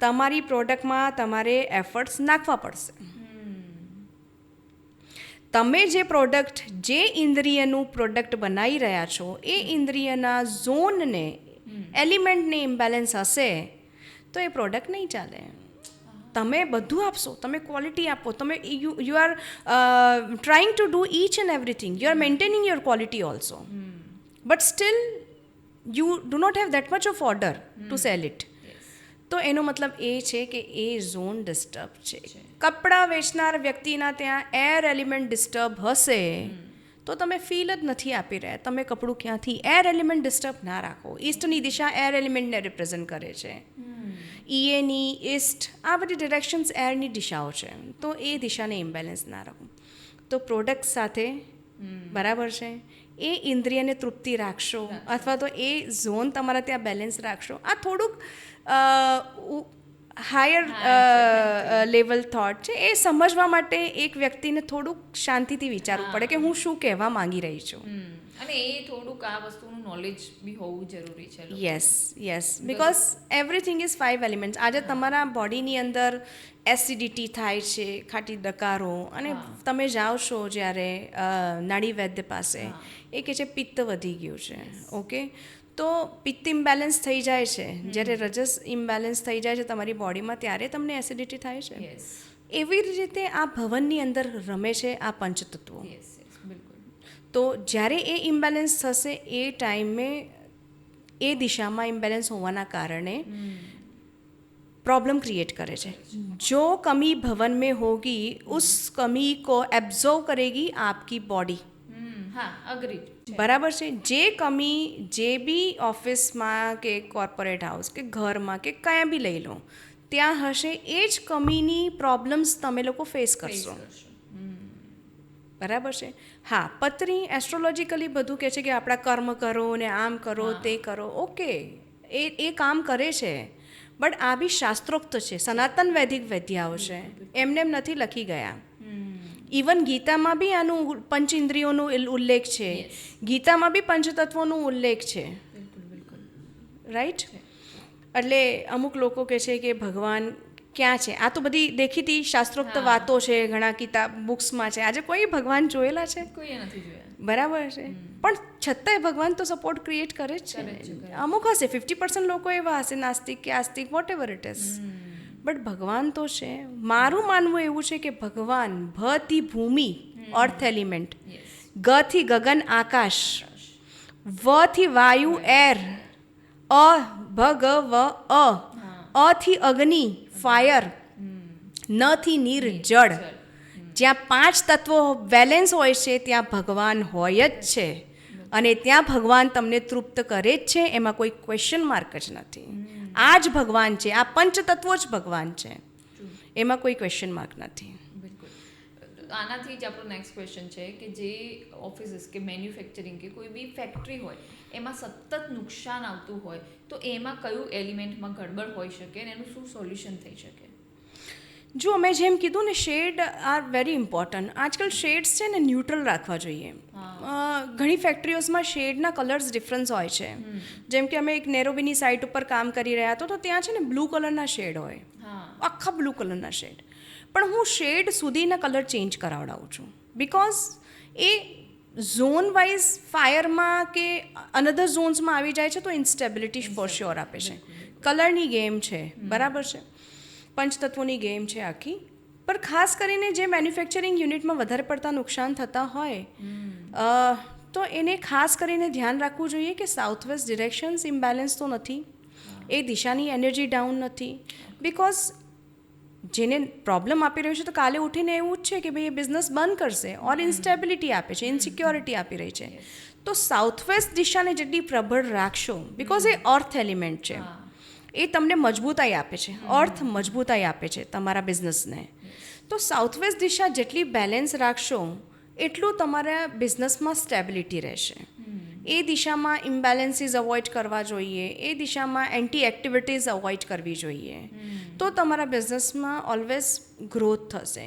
તમારી પ્રોડક્ટમાં તમારે એફર્ટ્સ નાખવા પડશે. તમે જે પ્રોડક્ટ, જે ઇન્દ્રિયનું પ્રોડક્ટ બનાવી રહ્યા છો એ ઇન્દ્રિયના ઝોનને, એલિમેન્ટને ઇમ્બેલેન્સ હશે તો એ પ્રોડક્ટ નહીં ચાલે. તમે બધું આપશો, તમે ક્વોલિટી આપો, તમે you are trying to do each and everything, you are maintaining your quality also, but still you do not have that much of order to sell it. તો એનો મતલબ એ છે કે એ ઝોન ડિસ્ટર્બ છે. કપડાં વેચનાર વ્યક્તિના ત્યાં એર એલિમેન્ટ ડિસ્ટર્બ હશે તો તમે ફીલ જ નથી આપી રહ્યા તમે કપડું ક્યાંથી. એર એલિમેન્ટ ડિસ્ટર્બ ના રાખો. ઈસ્ટની દિશા એર એલિમેન્ટને રિપ્રેઝન્ટ કરે છે. ઈએની ઈસ્ટ આ બધી ડિરેક્શન્સ એરની દિશાઓ છે. તો એ દિશાને ઇમ્બેલેન્સ ના રાખો. તો પ્રોડક્ટ સાથે બરાબર છે એ ઇન્દ્રિયને તૃપ્તિ રાખશો અથવા તો એ ઝોન તમારા ત્યાં બેલેન્સ રાખશો. આ થોડુંક હાયર લેવલ થોટ છે. એ સમજવા માટે એક વ્યક્તિને થોડુંક શાંતિથી વિચારવું પડે કે હું શું કહેવા માંગી રહી છું. અને એ થોડુંક આ વસ્તુનું નોલેજ બી હોવું જરૂરી છે. Yes because everything is 5 elements. આજે તમારા બોડીની અંદર એસિડિટી થાય છે, ખાટી ડકારો, અને તમે જાઓ છો જ્યારે નાડી વૈદ્ય પાસે એ કહે છે પિત્ત વધી ગયું છે. ઓકે, તો પિત્ત ઇમ્બેલેન્સ થઈ જાય છે. જ્યારે રજસ ઇમ્બેલેન્સ થઈ જાય છે તમારી બોડીમાં ત્યારે તમને એસિડિટી થાય છે. એવી જ રીતે આ ભવનની અંદર રમે છે આ પંચતત્વો. તો જ્યારે એ ઇમ્બેલેન્સ થશે એ ટાઈમે એ દિશામાં ઇમ્બેલેન્સ હોવાના કારણે प्रॉब्लम क्रिएट करे छे. जो कमी भवन में होगी उस कमी को एब्जॉर्व करेगी आपकी बॉडी. हाँ, अग्रीड. बराबर છે. જે કમી જે બી ઓફિસમાં કે કોર્પોરેટ હાઉસ કે ઘરમાં કે કયા બી લઈ લો ત્યાં હશે એ જ કમીની પ્રોબ્લેમ્સ તમે લોકો ફેસ કરશો. બરાબર છે. હા, પત્રી એસ્ટ્રોલોજીકલી બધું કહે છે કે આપણા કર્મ કરો ને આમ કરો તે કરો. ઓકે, એ કામ કરે છે, બટ આ બી શાસ્ત્રોક્ત છે. સનાતન વૈદિક વૈદ્યાઓ છે, એમને એમ નથી લખી ગયા. ઇવન ગીતામાં બી આનું પંચ ઇન્દ્રિયોનો ઉલ્લેખ છે. ગીતામાં બી પંચતત્વોનો ઉલ્લેખ છે. રાઈટ. એટલે અમુક લોકો કહે છે કે ભગવાન ક્યાં છે. આ તો બધી દેખીતી શાસ્ત્રોક્ત વાતો છે, ઘણા કિતાબ બુક્સમાં છે. આજે કોઈ ભગવાન જોયેલા છે? કોઈએ નથી જોયા. બરાબર છે. પણ છતાંય ભગવાન તો સપોર્ટ ક્રિએટ કરે જ છે. અમુક હશે 50% લોકો એવા હશે નાસ્તિક કે આસ્તિક whatever it is, but ભગવાન તો છે. મારું માનવું એવું છે કે ભગવાન ભ થી ભૂમિ અર્થ એલિમેન્ટ, ગ થી ગગન આકાશ, વ થી વાયુ એર, ભ ગ વ અ થી અગ્નિ ફાયર, ન થી નીર જળ. જ્યાં 5 તત્વો બેલેન્સ હોય છે ત્યાં ભગવાન હોય જ છે. અને ત્યાં ભગવાન તમને તૃપ્ત કરે જ છે. એમાં કોઈ ક્વેશ્ચન માર્ક જ નથી. આ જ ભગવાન છે. આ પંચતત્વો જ ભગવાન છે. એમાં કોઈ ક્વેશ્ચન માર્ક નથી. બિલકુલ. આનાથી જ આપણો નેક્સ્ટ ક્વેશ્ચન છે કે જે ઓફિસીસ કે મેન્યુફેક્ચરિંગ કે કોઈ બી ફેક્ટરી હોય એમાં સતત નુકસાન આવતું હોય તો એમાં કયું એલિમેન્ટમાં ગડબડ હોઈ શકે અને એનું શું સોલ્યુશન થઈ શકે? જો મેં જેમ કીધું ને, શેડ આર વેરી ઇમ્પોર્ટન્ટ. આજકાલ શેડ્સ છે ને ન્યુટ્રલ રાખવા જોઈએ. ઘણી ફેક્ટરીઓમાં શેડના કલર્સ ડિફરન્સ હોય છે. જેમ કે અમે એક નેરોબીની સાઇટ ઉપર કામ કરી રહ્યા હતા તો ત્યાં છે ને બ્લુ કલરના શેડ હોય, આખા બ્લુ કલરના શેડ. પણ હું શેડ સુધીના કલર ચેન્જ કરાવડાવું છું બિકોઝ એ ઝોન વાઇઝ ફાયરમાં કે અનધર ઝોન્સમાં આવી જાય છે તો ઇન્સ્ટેબિલિટી ફોર શ્યોર આપે છે. કલરની ગેમ છે, બરાબર છે. પંચતત્વોની ગેમ છે આખી. પર ખાસ કરીને જે મેન્યુફેક્ચરિંગ યુનિટમાં વધારે પડતા નુકસાન થતા હોય તો એને ખાસ કરીને ધ્યાન રાખવું જોઈએ કે સાઉથ વેસ્ટ ડિરેક્શન્સ ઇમ્બેલેન્સ તો નથી, એ દિશાની એનર્જી ડાઉન નથી. બિકોઝ જેને પ્રોબ્લેમ આપી રહ્યું છે તો કાલે ઉઠીને એવું જ છે કે ભાઈ એ બિઝનેસ બંધ કરશે ઓર ઇન્સ્ટેબિલિટી આપે છે, ઇનસિક્યોરિટી આપી રહી છે. તો સાઉથ વેસ્ટ દિશાને જેટલી પ્રબળ રાખશો, બિકોઝ એ અર્થ એલિમેન્ટ છે, એ તમને મજબૂતાઈ આપે છે. અર્થ મજબૂતાઈ આપે છે તમારા બિઝનેસને. તો સાઉથ વેસ્ટ દિશા જેટલી બેલેન્સ રાખશો એટલું તમારા બિઝનેસમાં સ્ટેબિલિટી રહેશે. એ દિશામાં ઇમ્બેલેન્સીસ અવોઇડ કરવા જોઈએ, એ દિશામાં એન્ટી એક્ટિવિટીઝ અવોઇડ કરવી જોઈએ. તો તમારા બિઝનેસમાં ઓલવેઝ ગ્રોથ થશે.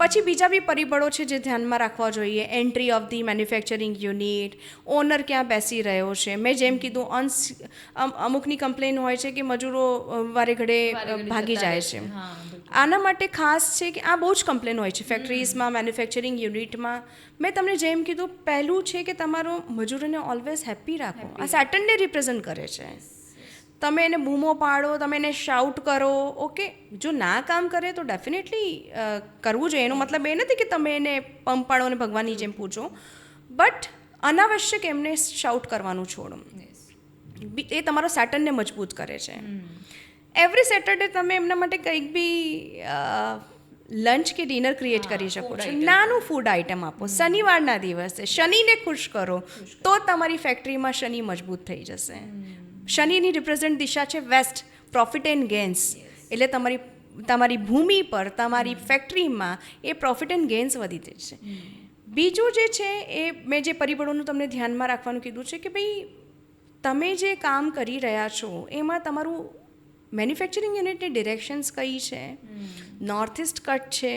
પછી બીજા બી પરિબળો છે જે ધ્યાનમાં રાખવા જોઈએ. Entry of the manufacturing unit, owner ક્યાં બેસી રહ્યો છે. મેં જેમ કીધું અમુકની કમ્પ્લેન હોય છે કે મજૂરો વારે ઘડે ભાગી જાય છે. આના માટે ખાસ છે કે આ બહુ જ કમ્પ્લેન હોય છે ફેક્ટરીઝમાં, મેન્યુફેક્ચરિંગ યુનિટમાં. મેં તમને જેમ કીધું પહેલું છે કે તમારો મજૂરોને ઓલવેઝ હેપી રાખો. આ સેટરડે રિપ્રેઝન્ટ કરે છે. તમે એને બૂમો પાડો, તમે એને શાઉટ કરો, ઓકે. જો ના કામ કરે તો ડેફિનેટલી કરવું જોઈએ. એનો મતલબ એ નથી કે તમે એને પંપ પાડો અને ભગવાનની જેમ પૂછો, બટ અનાવશ્યક એમને શાઉટ કરવાનું છોડો. એ તમારો સેટર્નને મજબૂત કરે છે. એવરી સેટરડે તમે એમના માટે કંઈક બી લંચ કે ડિનર ક્રિએટ કરી શકો food છો. item. નાનું ફૂડ આઇટમ આપો શનિવારના દિવસે. શનિને ખુશ કરો તો તમારી ફેક્ટરીમાં શનિ મજબૂત થઈ જશે. શનિની રિપ્રેઝન્ટ દિશા છે વેસ્ટ, પ્રોફિટ એન્ડ ગેન્સ. એટલે તમારી ભૂમિ પર, તમારી ફેક્ટરીમાં એ પ્રોફિટ એન્ડ ગેન્સ વધી જશે. બીજું જે છે એ મેં જે પરિબળોનું તમને ધ્યાનમાં રાખવાનું કીધું છે કે ભાઈ તમે જે કામ કરી રહ્યા છો એમાં તમારું મેન્યુફેક્ચરિંગ યુનિટની ડિરેક્શન્સ કઈ છે, નોર્થ ઇસ્ટ કટ છે,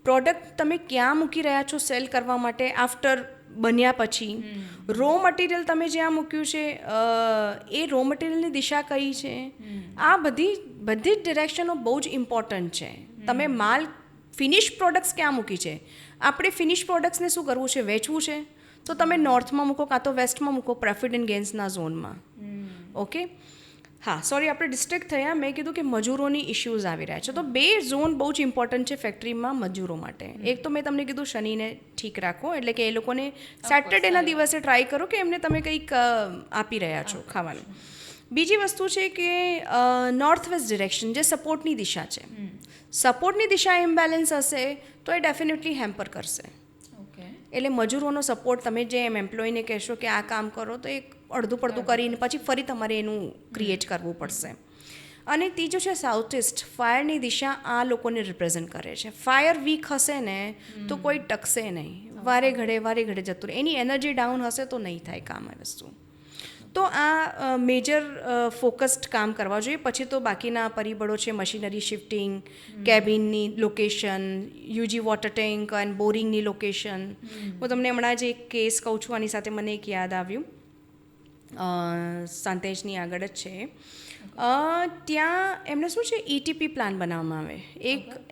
પ્રોડક્ટ તમે ક્યાં મૂકી રહ્યા છો સેલ કરવા માટે આફ્ટર બન્યા પછી, રો મટીરિયલ તમે જ્યાં મૂક્યું છે એ રો મટીરિયલની દિશા કઈ છે. આ બધી જ ડિરેક્શનો બહુ જ ઇમ્પોર્ટન્ટ છે. તમે માલ ફિનિશ પ્રોડક્ટ્સ ક્યાં મૂકી છે. આપણે ફિનિશ પ્રોડક્ટ્સને શું કરવું છે, વેચવું છે, તો તમે નોર્થમાં મૂકો કાં તો વેસ્ટમાં મૂકો, પ્રોફિટ એન્ડ ગેન્સના ઝોનમાં. ઓકે, હા સોરી આપણે ડિસ્ટ્રેક્ટ થયા. મેં કીધું કે મજૂરોની ઇશ્યુઝ આવી રહ્યા છે. તો 2 ઝોન બહુ જ ઇમ્પોર્ટન્ટ છે ફેક્ટરીમાં મજૂરો માટે. એક તો મેં તમને કીધું શનિને ઠીક રાખો, એટલે કે એ લોકોને સેટરડેના દિવસે ટ્રાય કરો કે એમને તમે કંઈક આપી રહ્યા છો ખાવાનું. બીજી વસ્તુ છે કે નોર્થ વેસ્ટ ડિરેક્શન જે સપોર્ટની દિશા છે. સપોર્ટની દિશા ઇમ્બેલેન્સ હશે તો એ ડેફિનેટલી હેમ્પર કરશે. એટલે મજૂરોનો સપોર્ટ તમે જે એમ એમ્પ્લોયને કહેશો કે આ કામ કરો તો એક અડધું પડધું કરીને પછી ફરી તમારે એનું ક્રિએટ કરવું પડશે. અને ત્રીજું છે સાઉથ ઇસ્ટ. ફાયરની દિશા આ લોકોને રિપ્રેઝન્ટ કરે છે. ફાયર વીક હશે ને તો કોઈ ટકશે નહીં. વારે ઘડે જતું રહે. એની એનર્જી ડાઉન હશે તો નહીં થાય કામ એ વસ્તુ. તો આ મેજર ફોકસ્ડ કામ કરવા જોઈએ. પછી તો બાકીના પરિબળો છે મશીનરી શિફ્ટિંગ, કેબિનની location, UG water tank and બોરિંગની લોકેશન. હું તમને હમણાં જ એક કેસ કહું છું, આની સાથે મને એક યાદ આવ્યું. સાંતેજની આગળ જ છે. ત્યાં એમને શું છે ETP પ્લાન બનાવવામાં આવે.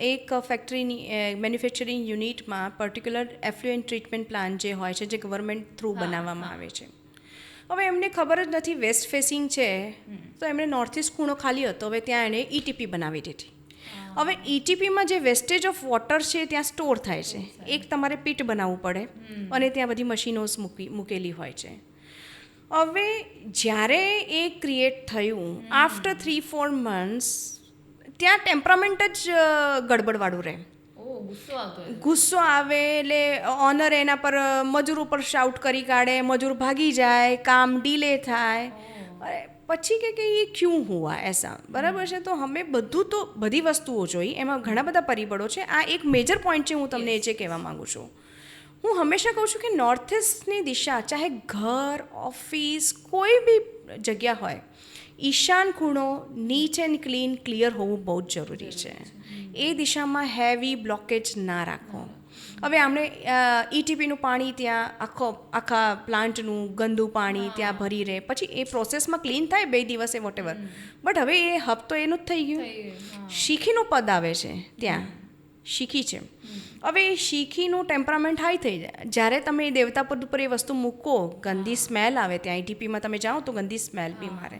એક ફેક્ટરીની મેન્યુફેક્ચરિંગ યુનિટમાં પર્ટિક્યુલર એફ્લુએન્ટ ટ્રીટમેન્ટ પ્લાન જે હોય છે જે ગવર્મેન્ટ થ્રુ બનાવવામાં આવે છે. હવે એમને ખબર જ નથી વેસ્ટ ફેસિંગ છે તો એમણે નોર્થ ઇસ્ટ ખૂણો ખાલી હતો. હવે ત્યાં એણે ETP બનાવી દીધી. હવે ETPમાં જે વેસ્ટેજ ઓફ વોટર છે ત્યાં સ્ટોર થાય છે. એક તમારે પીટ બનાવવું પડે અને ત્યાં બધી મશીનોસ મૂકેલી હોય છે. હવે જ્યારે એ ક્રિએટ થયું આફ્ટર 3-4 months ત્યાં ટેમ્પરામેન્ટ જ ગડબડવાળું રહે. ગુસ્સો આવે એટલે ઓનર એના પર મજૂર ઉપર શાઉટ કરી કાઢે, મજૂર ભાગી જાય, કામ ડીલે થાય. અરે પછી કે એ ક્યું હુઆ એસા. બરાબર છે. તો અમે બધું તો બધી વસ્તુઓ જોઈ, એમાં ઘણા બધા પરિબળો છે. આ એક મેજર પોઈન્ટ છે. હું તમને એ જે કહેવા માગું છું. હું હંમેશા કહું છું કે નોર્થ ઇસ્ટની દિશા ચાહે ઘર, ઓફિસ, કોઈ બી જગ્યા હોય, ઈશાન ખૂણો નીટ એન્ડ ક્લીન ક્લિયર હોવું બહુ જ જરૂરી છે. એ દિશામાં હેવી બ્લોકેજ ના રાખો. હવે આમણે ETPનું પાણી ત્યાં આખા પ્લાન્ટનું ગંદુ પાણી ત્યાં ભરી રહે, પછી એ પ્રોસેસમાં ક્લીન થાય 2 દિવસે વોટેવર, બટ હવે એ હબ તો એનું જ થઈ ગયું. શીખીનું પદ આવે છે ત્યાં, શીખી છે. હવે એ શીખીનું ટેમ્પરામેન્ટ હાઈ થઈ જાય. જ્યારે તમે એ દેવતા પદ ઉપર એ વસ્તુ મૂકો, ગંદી સ્મેલ આવે. ત્યાં ETPમાં તમે જાઓ તો ગંદી સ્મેલ બી મારે.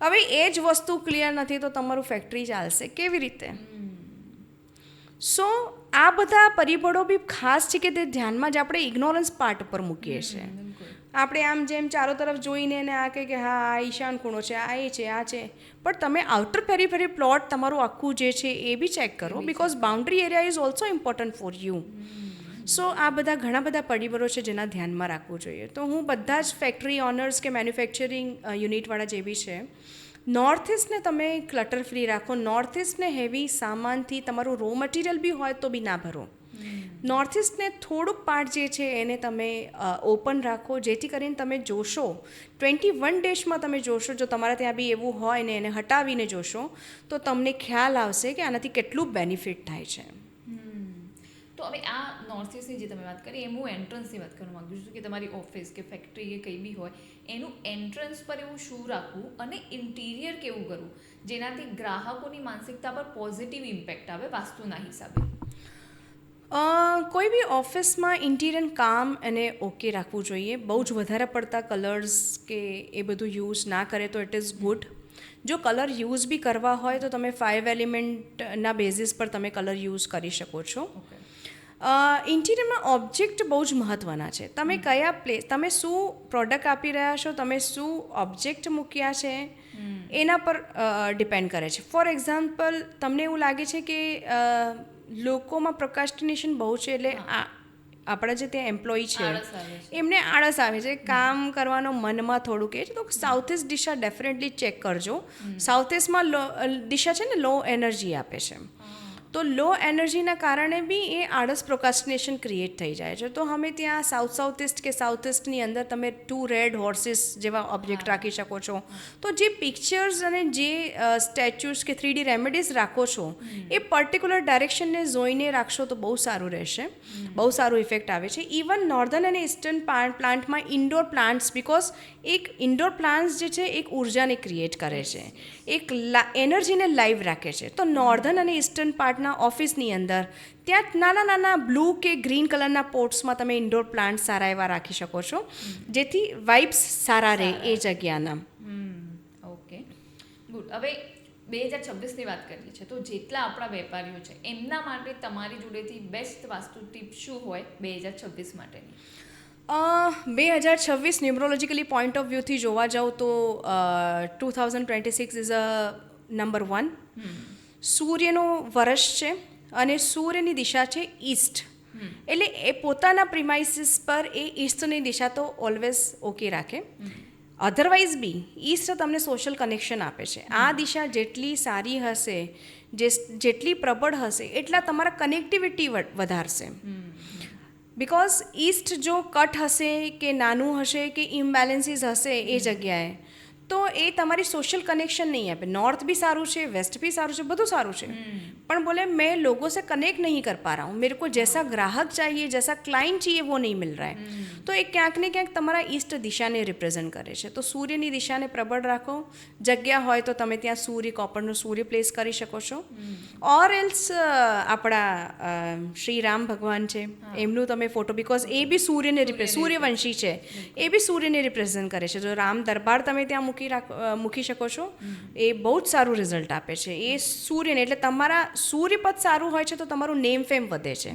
હવે એ જ વસ્તુ ક્લિયર નથી તો તમારું ફેક્ટરી ચાલશે કેવી રીતે? સો આ બધા પરિબળો બી ખાસ છે કે તે ધ્યાનમાં જ આપણે ઇગ્નોરન્સ પાર્ટ ઉપર મૂકીએ છીએ. આપણે આમ જેમ ચારો તરફ જોઈને ને આ કે હા આ ઈશાન ખૂણો છે, આ એ છે, આ છે, પણ તમે આઉટર પેરીફેરી પ્લોટ તમારું આખું જે છે એ બી ચેક કરો, because boundary area is also important for you. So આ બધા ઘણા બધા પરિબળો છે જેના ધ્યાનમાં રાખવું જોઈએ. તો હું બધા જ ફેક્ટરી ઓનર્સ કે મેન્યુફેક્ચરિંગ યુનિટવાળા જે બી છે, નોર્થ ઇસ્ટને તમે ક્લટર ફ્રી રાખો. નોર્થ ઇસ્ટને હેવી સામાનથી તમારું રો મટીરિયલ બી હોય તો બી ના ભરો. નોર્થ ઇસ્ટને થોડુંક પાર્ટ જે છે એને તમે ઓપન રાખો, જેથી કરીને તમે જોશો 21 daysમાં તમે જોશો, જો તમારા ત્યાં બી એવું હોય ને એને હટાવીને જોશો તો તમને ખ્યાલ આવશે કે આનાથી કેટલું બેનિફિટ થાય છે. તો હવે આ નોર્થ ઇસ્ટની જે તમે વાત કરી એમ હું એન્ટ્રન્સની વાત કરવા માગું છું કે તમારી ઓફિસ કે ફેક્ટરી કે કંઈ બી હોય એનું એન્ટ્રન્સ પર એવું શું રાખવું અને ઇન્ટિરિયર કેવું કરવું જેનાથી ગ્રાહકોની માનસિકતા પર પોઝિટિવ ઇમ્પેક્ટ આવે વાસ્તુના હિસાબે. કોઈ બી ઓફિસમાં ઇન્ટિરિયર કામ એને ઓકે રાખવું જોઈએ. બહુ જ વધારે પડતા કલર્સ કે એ બધું યુઝ ના કરે તો ઇટ ઇઝ ગુડ. જો કલર યુઝ બી કરવા હોય તો તમે 5 એલિમેન્ટના બેઝિસ પર તમે કલર યુઝ કરી શકો છો. ઇન્ટિરિયરમાં ઓબ્જેક્ટ બહુ જ મહત્ત્વના છે. તમે કયા પ્લેસ, તમે શું પ્રોડક્ટ આપી રહ્યા છો, તમે શું ઓબ્જેક્ટ મૂક્યા છે એના પર ડિપેન્ડ કરે છે. ફોર એક્ઝામ્પલ, તમને એવું લાગે છે કે લોકોમાં પ્રોક્રાસ્ટિનેશન બહુ છે, એટલે આપણા જે ત્યાં એમ્પ્લોય છે આળસ આવે છે. એમને આળસ આવે છે, કામ કરવાનો મનમાં થોડુંક એ છે. તો સાઉથ ઇસ્ટ દિશા ડેફિનેટલી ચેક કરજો. સાઉથ ઇસ્ટમાં દિશા છે ને લો એનર્જી આપે છે, તો લો એનર્જીના કારણે બી એ આળસ પ્રોક્રાસ્ટિનેશન ક્રિએટ થઈ જાય છે. તો અમે ત્યાં સાઉથ ઇસ્ટ કે સાઉથ ઇસ્ટની અંદર તમે 2 રેડ હોર્સિસ જેવા ઓબ્જેક્ટ રાખી શકો છો. તો જે પિક્ચર્સ અને જે સ્ટેચ્યુઝ કે 3D રેમેડીઝ રાખો છો એ પર્ટિક્યુલર ડાયરેક્શનને જોઈને રાખશો તો બહુ સારું રહેશે, બહુ સારું ઇફેક્ટ આવે છે. ઇવન નોર્ધન અને ઇસ્ટર્ન પ્લાન્ટમાં ઇન્ડોર પ્લાન્ટ્સ, બિકોઝ એક ઇન્ડોર પ્લાન્ટ્સ જે છે એક ઉર્જાને ક્રિએટ કરે છે, એક એનર્જીને લાઈવ રાખે છે. તો નોર્ધન અને ઇસ્ટર્ન પાર્ટના ઓફિસની અંદર ત્યાં નાના નાના બ્લુ કે ગ્રીન કલરના પોટ્સમાં તમે ઇન્ડોર પ્લાન્ટ સારા એવા રાખી શકો છો, જેથી વાઇબ્સ સારા રહે એ જગ્યાના. Okay, good. હવે 2026ની વાત કરીએ છીએ, તો જેટલા આપણા વેપારીઓ છે એમના માટે તમારી જોડેથી બેસ્ટ વાસ્તુ ટીપ શું હોય 2026 માટેની? 2026 ન્યુમરોલોજીકલી પોઈન્ટ ઓફ વ્યૂથી જોવા જાઉં તો 2026 ઇઝ અ નંબર 1. સૂર્યનો વર્ષ છે અને સૂર્યની દિશા છે ઈસ્ટ, એટલે એ પોતાના પ્રિમાઇસીસ પર એ ઈસ્ટની દિશા તો ઓલવેઝ ઓકે રાખે. અધરવાઇઝ બી ઈસ્ટ તમને સોશિયલ કનેક્શન આપે છે. આ દિશા જેટલી સારી હશે, જેટલી પ્રબળ હશે, એટલા તમારા કનેક્ટિવિટી વધારશે. બિકોઝ ઈસ્ટ જો કટ હશે કે નાનું હશે કે ઇમ્બેલેન્સીસ હશે એ જગ્યાએ, તો એ તમારી સોશિયલ કનેક્શન નહીં આપે. નॉर्थ भी सारू છે, वेस्ट भी सारू છે, બધું સારું છે, પણ बोले मैं लोगों से कनेक्ट नहीं कर पा रहा हूँ, मेरे को जैसा ग्राहक चाहिए, जैसा क्लाइंट चाहिए वो नहीं मिल रहा है. તો એ ક્યાંક ને ક્યાંક તમારા ઈસ્ટ દિશાને રિપ્રેઝન્ટ કરે છે. તો સૂર્યની દિશાને પ્રબળ રાખો. જગ્યા હોય તો તમે ત્યાં સૂર્ય, કોપરનું સૂર્ય પ્લેસ કરી શકો છો. ઓર એલ્સ આપણા શ્રી રામ ભગવાન છે એમનું તમે ફોટો, બિકોઝ એ બી સૂર્યને સૂર્યવંશી છે, એ બી સૂર્યને રિપ્રેઝન્ટ કરે છે. જો રામ દરબાર તમે ત્યાં મૂકી શકો છો, એ બહુ જ સારું રિઝલ્ટ આપે છે. એ સૂર્યને, એટલે તમારા સૂર્યપદ સારું હોય છે તો તમારું નેમ ફેમ વધે છે,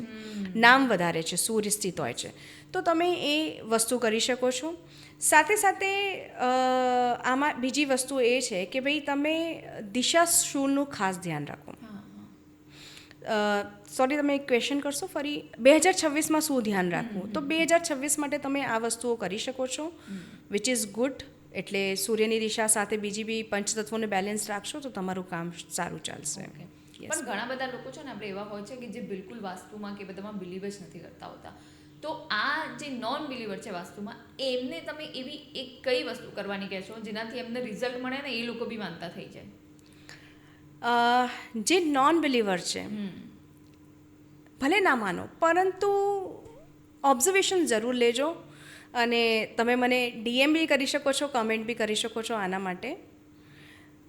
નામ વધારે છે, સૂર્ય સ્થિત હોય છે. તો તમે એ વસ્તુ કરી શકો છો. સાથે સાથે આમાં બીજી વસ્તુ એ છે કે ભાઈ તમે દિશા શૂળનું ખાસ ધ્યાન રાખો. સોરી, તમે એક ક્વેશ્ચન કરશો ફરી, 2026માં શું ધ્યાન રાખવું? તો 2026 માટે તમે આ વસ્તુઓ કરી શકો છો, વિચ ઇઝ ગુડ. એટલે સૂર્યની દિશા સાથે બીજી બી પંચતત્વોને બેલેન્સ રાખશો તો તમારું કામ સારું ચાલશે. પણ ઘણા બધા લોકો છે ને આપણે એવા હોય છે કે જે બિલકુલ વાસ્તુમાં કે બધામાં બિલીવ જ નથી કરતા હોતા. તો આ જે નોન બિલીવર છે વાસ્તુમાં, એમને તમે એવી એક કઈ વસ્તુ કરવાની કહેશો જેનાથી એમને રિઝલ્ટ મળે ને એ લોકો બી માનતા થઈ જાય? જે નોન બિલીવર છે ભલે ના માનો, પરંતુ ઓબ્ઝર્વેશન જરૂર લેજો. અને તમે મને DM બી કરી શકો છો, કમેન્ટ બી કરી શકો છો. આના માટે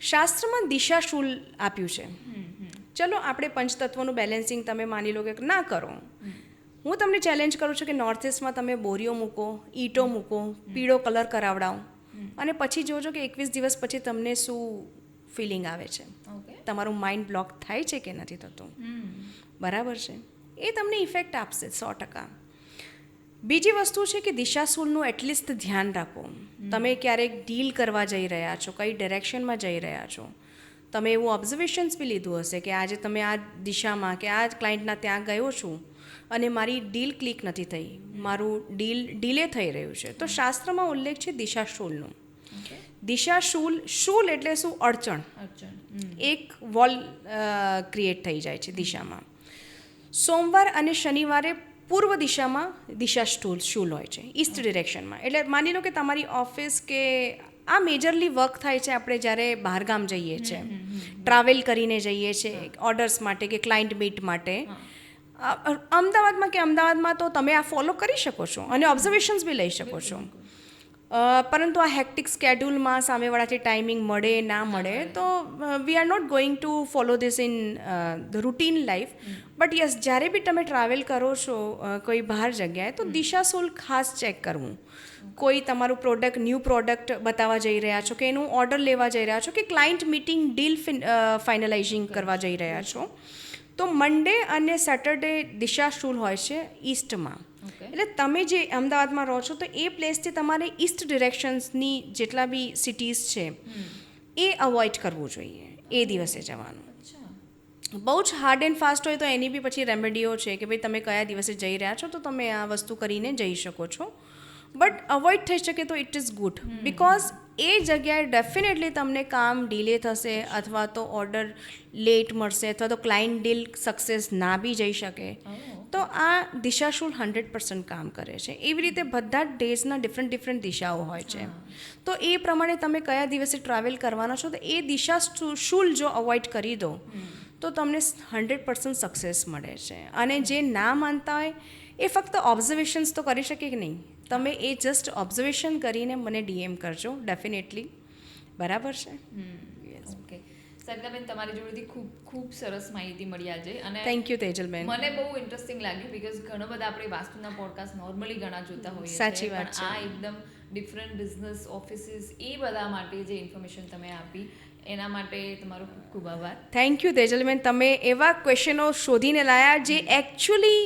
શાસ્ત્રમાં દિશા શૂલ આપ્યું છે. ચલો આપણે પંચતત્વોનું બેલેન્સિંગ તમે માની લો કે ના કરો, હું તમને ચેલેન્જ કરું છું કે નોર્થ ઇસ્ટમાં તમે બોરીઓ મૂકો, ઈંટો મૂકો, પીળો કલર કરાવડાવો અને પછી જોજો કે 21 દિવસ પછી તમને શું ફિલિંગ આવે છે. તમારું માઇન્ડ બ્લોક થાય છે કે નથી થતું, બરાબર છે? એ તમને ઇફેક્ટ આપશે 100%. બીજી વસ્તુ છે કે દિશાશૂલનું એટલીસ્ટ ધ્યાન રાખો. તમે ક્યારેક ડીલ કરવા જઈ રહ્યા છો, કઈ ડિરેક્શનમાં જઈ રહ્યા છો, તમે એવું ઓબ્ઝર્વેશન્સ બી લીધું હશે કે આજે તમે આ દિશામાં કે આ ક્લાયન્ટના ત્યાં ગયો છું અને મારી ડીલ ક્લિક નથી થઈ, મારું ડીલે થઈ રહ્યું છે. તો શાસ્ત્રમાં ઉલ્લેખ છે દિશાશૂલનું. શૂલ એટલે શું? અડચણ. એક વોલ ક્રિએટ થઈ જાય છે દિશામાં. સોમવાર અને શનિવારે પૂર્વ દિશામાં શૂલ હોય છે, ઈસ્ટ ડિરેક્શનમાં. એટલે માની લો કે તમારી ઓફિસ કે આ મેજરલી વર્ક થાય છે આપણે જ્યારે બહારગામ જઈએ છીએ, ટ્રાવેલ કરીને જઈએ છીએ ઓર્ડર્સ માટે કે ક્લાયન્ટ મીટ માટે. અમદાવાદમાં તો તમે આ ફોલો કરી શકો છો અને ઓબ્ઝર્વેશન્સ બી લઈ શકો છો. પરંતુ આ હેક્ટિક સ્કેડ્યુલમાં સામેવાળાથી ટાઈમિંગ મળે ના મળે તો we are not going to follow this in the routine life. But yes, જ્યારે બી તમે ટ્રાવેલ કરો છો કોઈ બહાર જગ્યાએ તો દિશાશૂલ ખાસ ચેક કરવું. કોઈ તમારું ન્યૂ પ્રોડક્ટ બતાવવા જઈ રહ્યા છો કે એનું ઓર્ડર લેવા જઈ રહ્યા છો કે ક્લાયન્ટ મીટિંગ ડીલ ફાઇનલાઇઝિંગ કરવા જઈ રહ્યા છો, તો મંડે અને સેટરડે દિશાશુલ હોય છે ઈસ્ટમાં. ઓકે એટલે તમે જે અમદાવાદમાં રહો છો તો એ પ્લેસથી તમારે ઈસ્ટ ડિરેક્શન્સની જેટલા બી સિટીઝ છે એ અવોઇડ કરવું જોઈએ એ દિવસે જવાનું. અચ્છા બહુ જ હાર્ડ એન્ડ ફાસ્ટ હોય તો એની બી પછી રેમેડીઓ છે કે ભાઈ તમે કયા દિવસે જઈ રહ્યા છો તો તમે આ વસ્તુ કરીને જઈ શકો છો. બટ અવોઇડ થઈ શકે તો ઇટ ઇઝ ગુડ, બિકોઝ એ જગ્યાએ ડેફિનેટલી તમને કામ ડિલે થશે અથવા તો ઓર્ડર લેટ મળશે અથવા તો ક્લાયન્ટ ડીલ સક્સેસ ના બી જઈ શકે. તો આ દિશાશુલ 100% કામ કરે છે. એવી રીતે બધા જ ડેઝના ડિફરન્ટ દિશાઓ હોય છે. તો એ પ્રમાણે તમે કયા દિવસે ટ્રાવેલ કરવાના છો તો એ દિશાશુલ જો અવોઇડ કરી દો તો તમને 100% સક્સેસ મળે છે. અને જે ના માનતા હોય એ ફક્ત ઓબ્ઝર્વેશન્સ તો કરી શકે કે નહીં, તમે એ જસ્ટ ઓબ્ઝર્વેશન કરીને મને ડીએમ કરજો ડેફિનેટલી. બરાબર છે? ઓકે સરિતાબેન, તમારી જોડેથી ખૂબ ખૂબ સરસ માહિતી મળી આજે. અને થેન્ક યુ તેજલબેન. મને બહુ ઇન્ટરેસ્ટિંગ લાગ્યું બીકોઝ ઘણા બધા આપણે વાસ્તુના પોડકાસ્ટ નોર્મલી ઘણા જોતા હોઈએ સાચી છીએ, વાત પણ છે. આ એકદમ ડિફરન્ટ બિઝનેસ ઓફિસીસ એ બધા માટે જે ઇન્ફોર્મેશન તમે આપી એના માટે તમારો ખૂબ ખૂબ આભાર. Thank you Tejalben. તમે એવા ક્વેશ્ચનો શોધીને લાયા જે એકચ્યુઅલી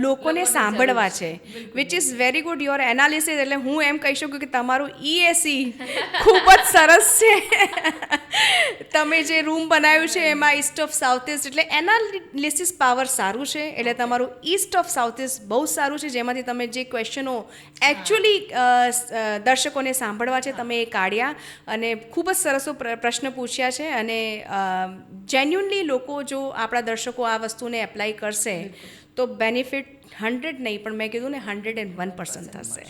લોકોને સાંભળવા છે, which is very good your analysis. એટલે હું એમ કહી શકું કે તમારું EAC ખૂબ જ સરસ છે. તમે જે રૂમ બનાવ્યું છે એમાં ઈસ્ટ ઓફ સાઉથ ઇસ્ટ, એટલે એનાલિસિસ પાવર સારું છે. એટલે તમારું ઈસ્ટ ઓફ સાઉથ ઇસ્ટ બહુ સારું છે, જેમાંથી તમે જે ક્વેશ્ચનો એકચ્યુઅલી દર્શકોને સાંભળવા છે તમે એ કાઢ્યા અને ખૂબ જ સરસ પ્રશ્ન પૂછ્યા છે. અને જેન્યુનલી લોકો જો આપણા દર્શકો આ વસ્તુને એપ્લાય કરશે તો બેનિફિટ 100 નહીં પણ મેં કીધું ને 101% થશે.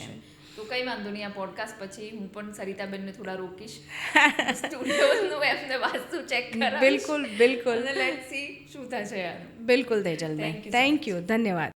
તો કંઈ વાંધો નહીં, આ પોડકાસ્ટ પછી હું પણ સરિતાબેનને થોડા રોકીશ સ્ટુડિયોનું એમને વાસ્તુ ચેક કરાવીશ. બિલકુલ બિલકુલ અને લેટ્સ સી શું થશે યાર. બિલકુલ તેજલબેન. Thank you. ધન્યવાદ.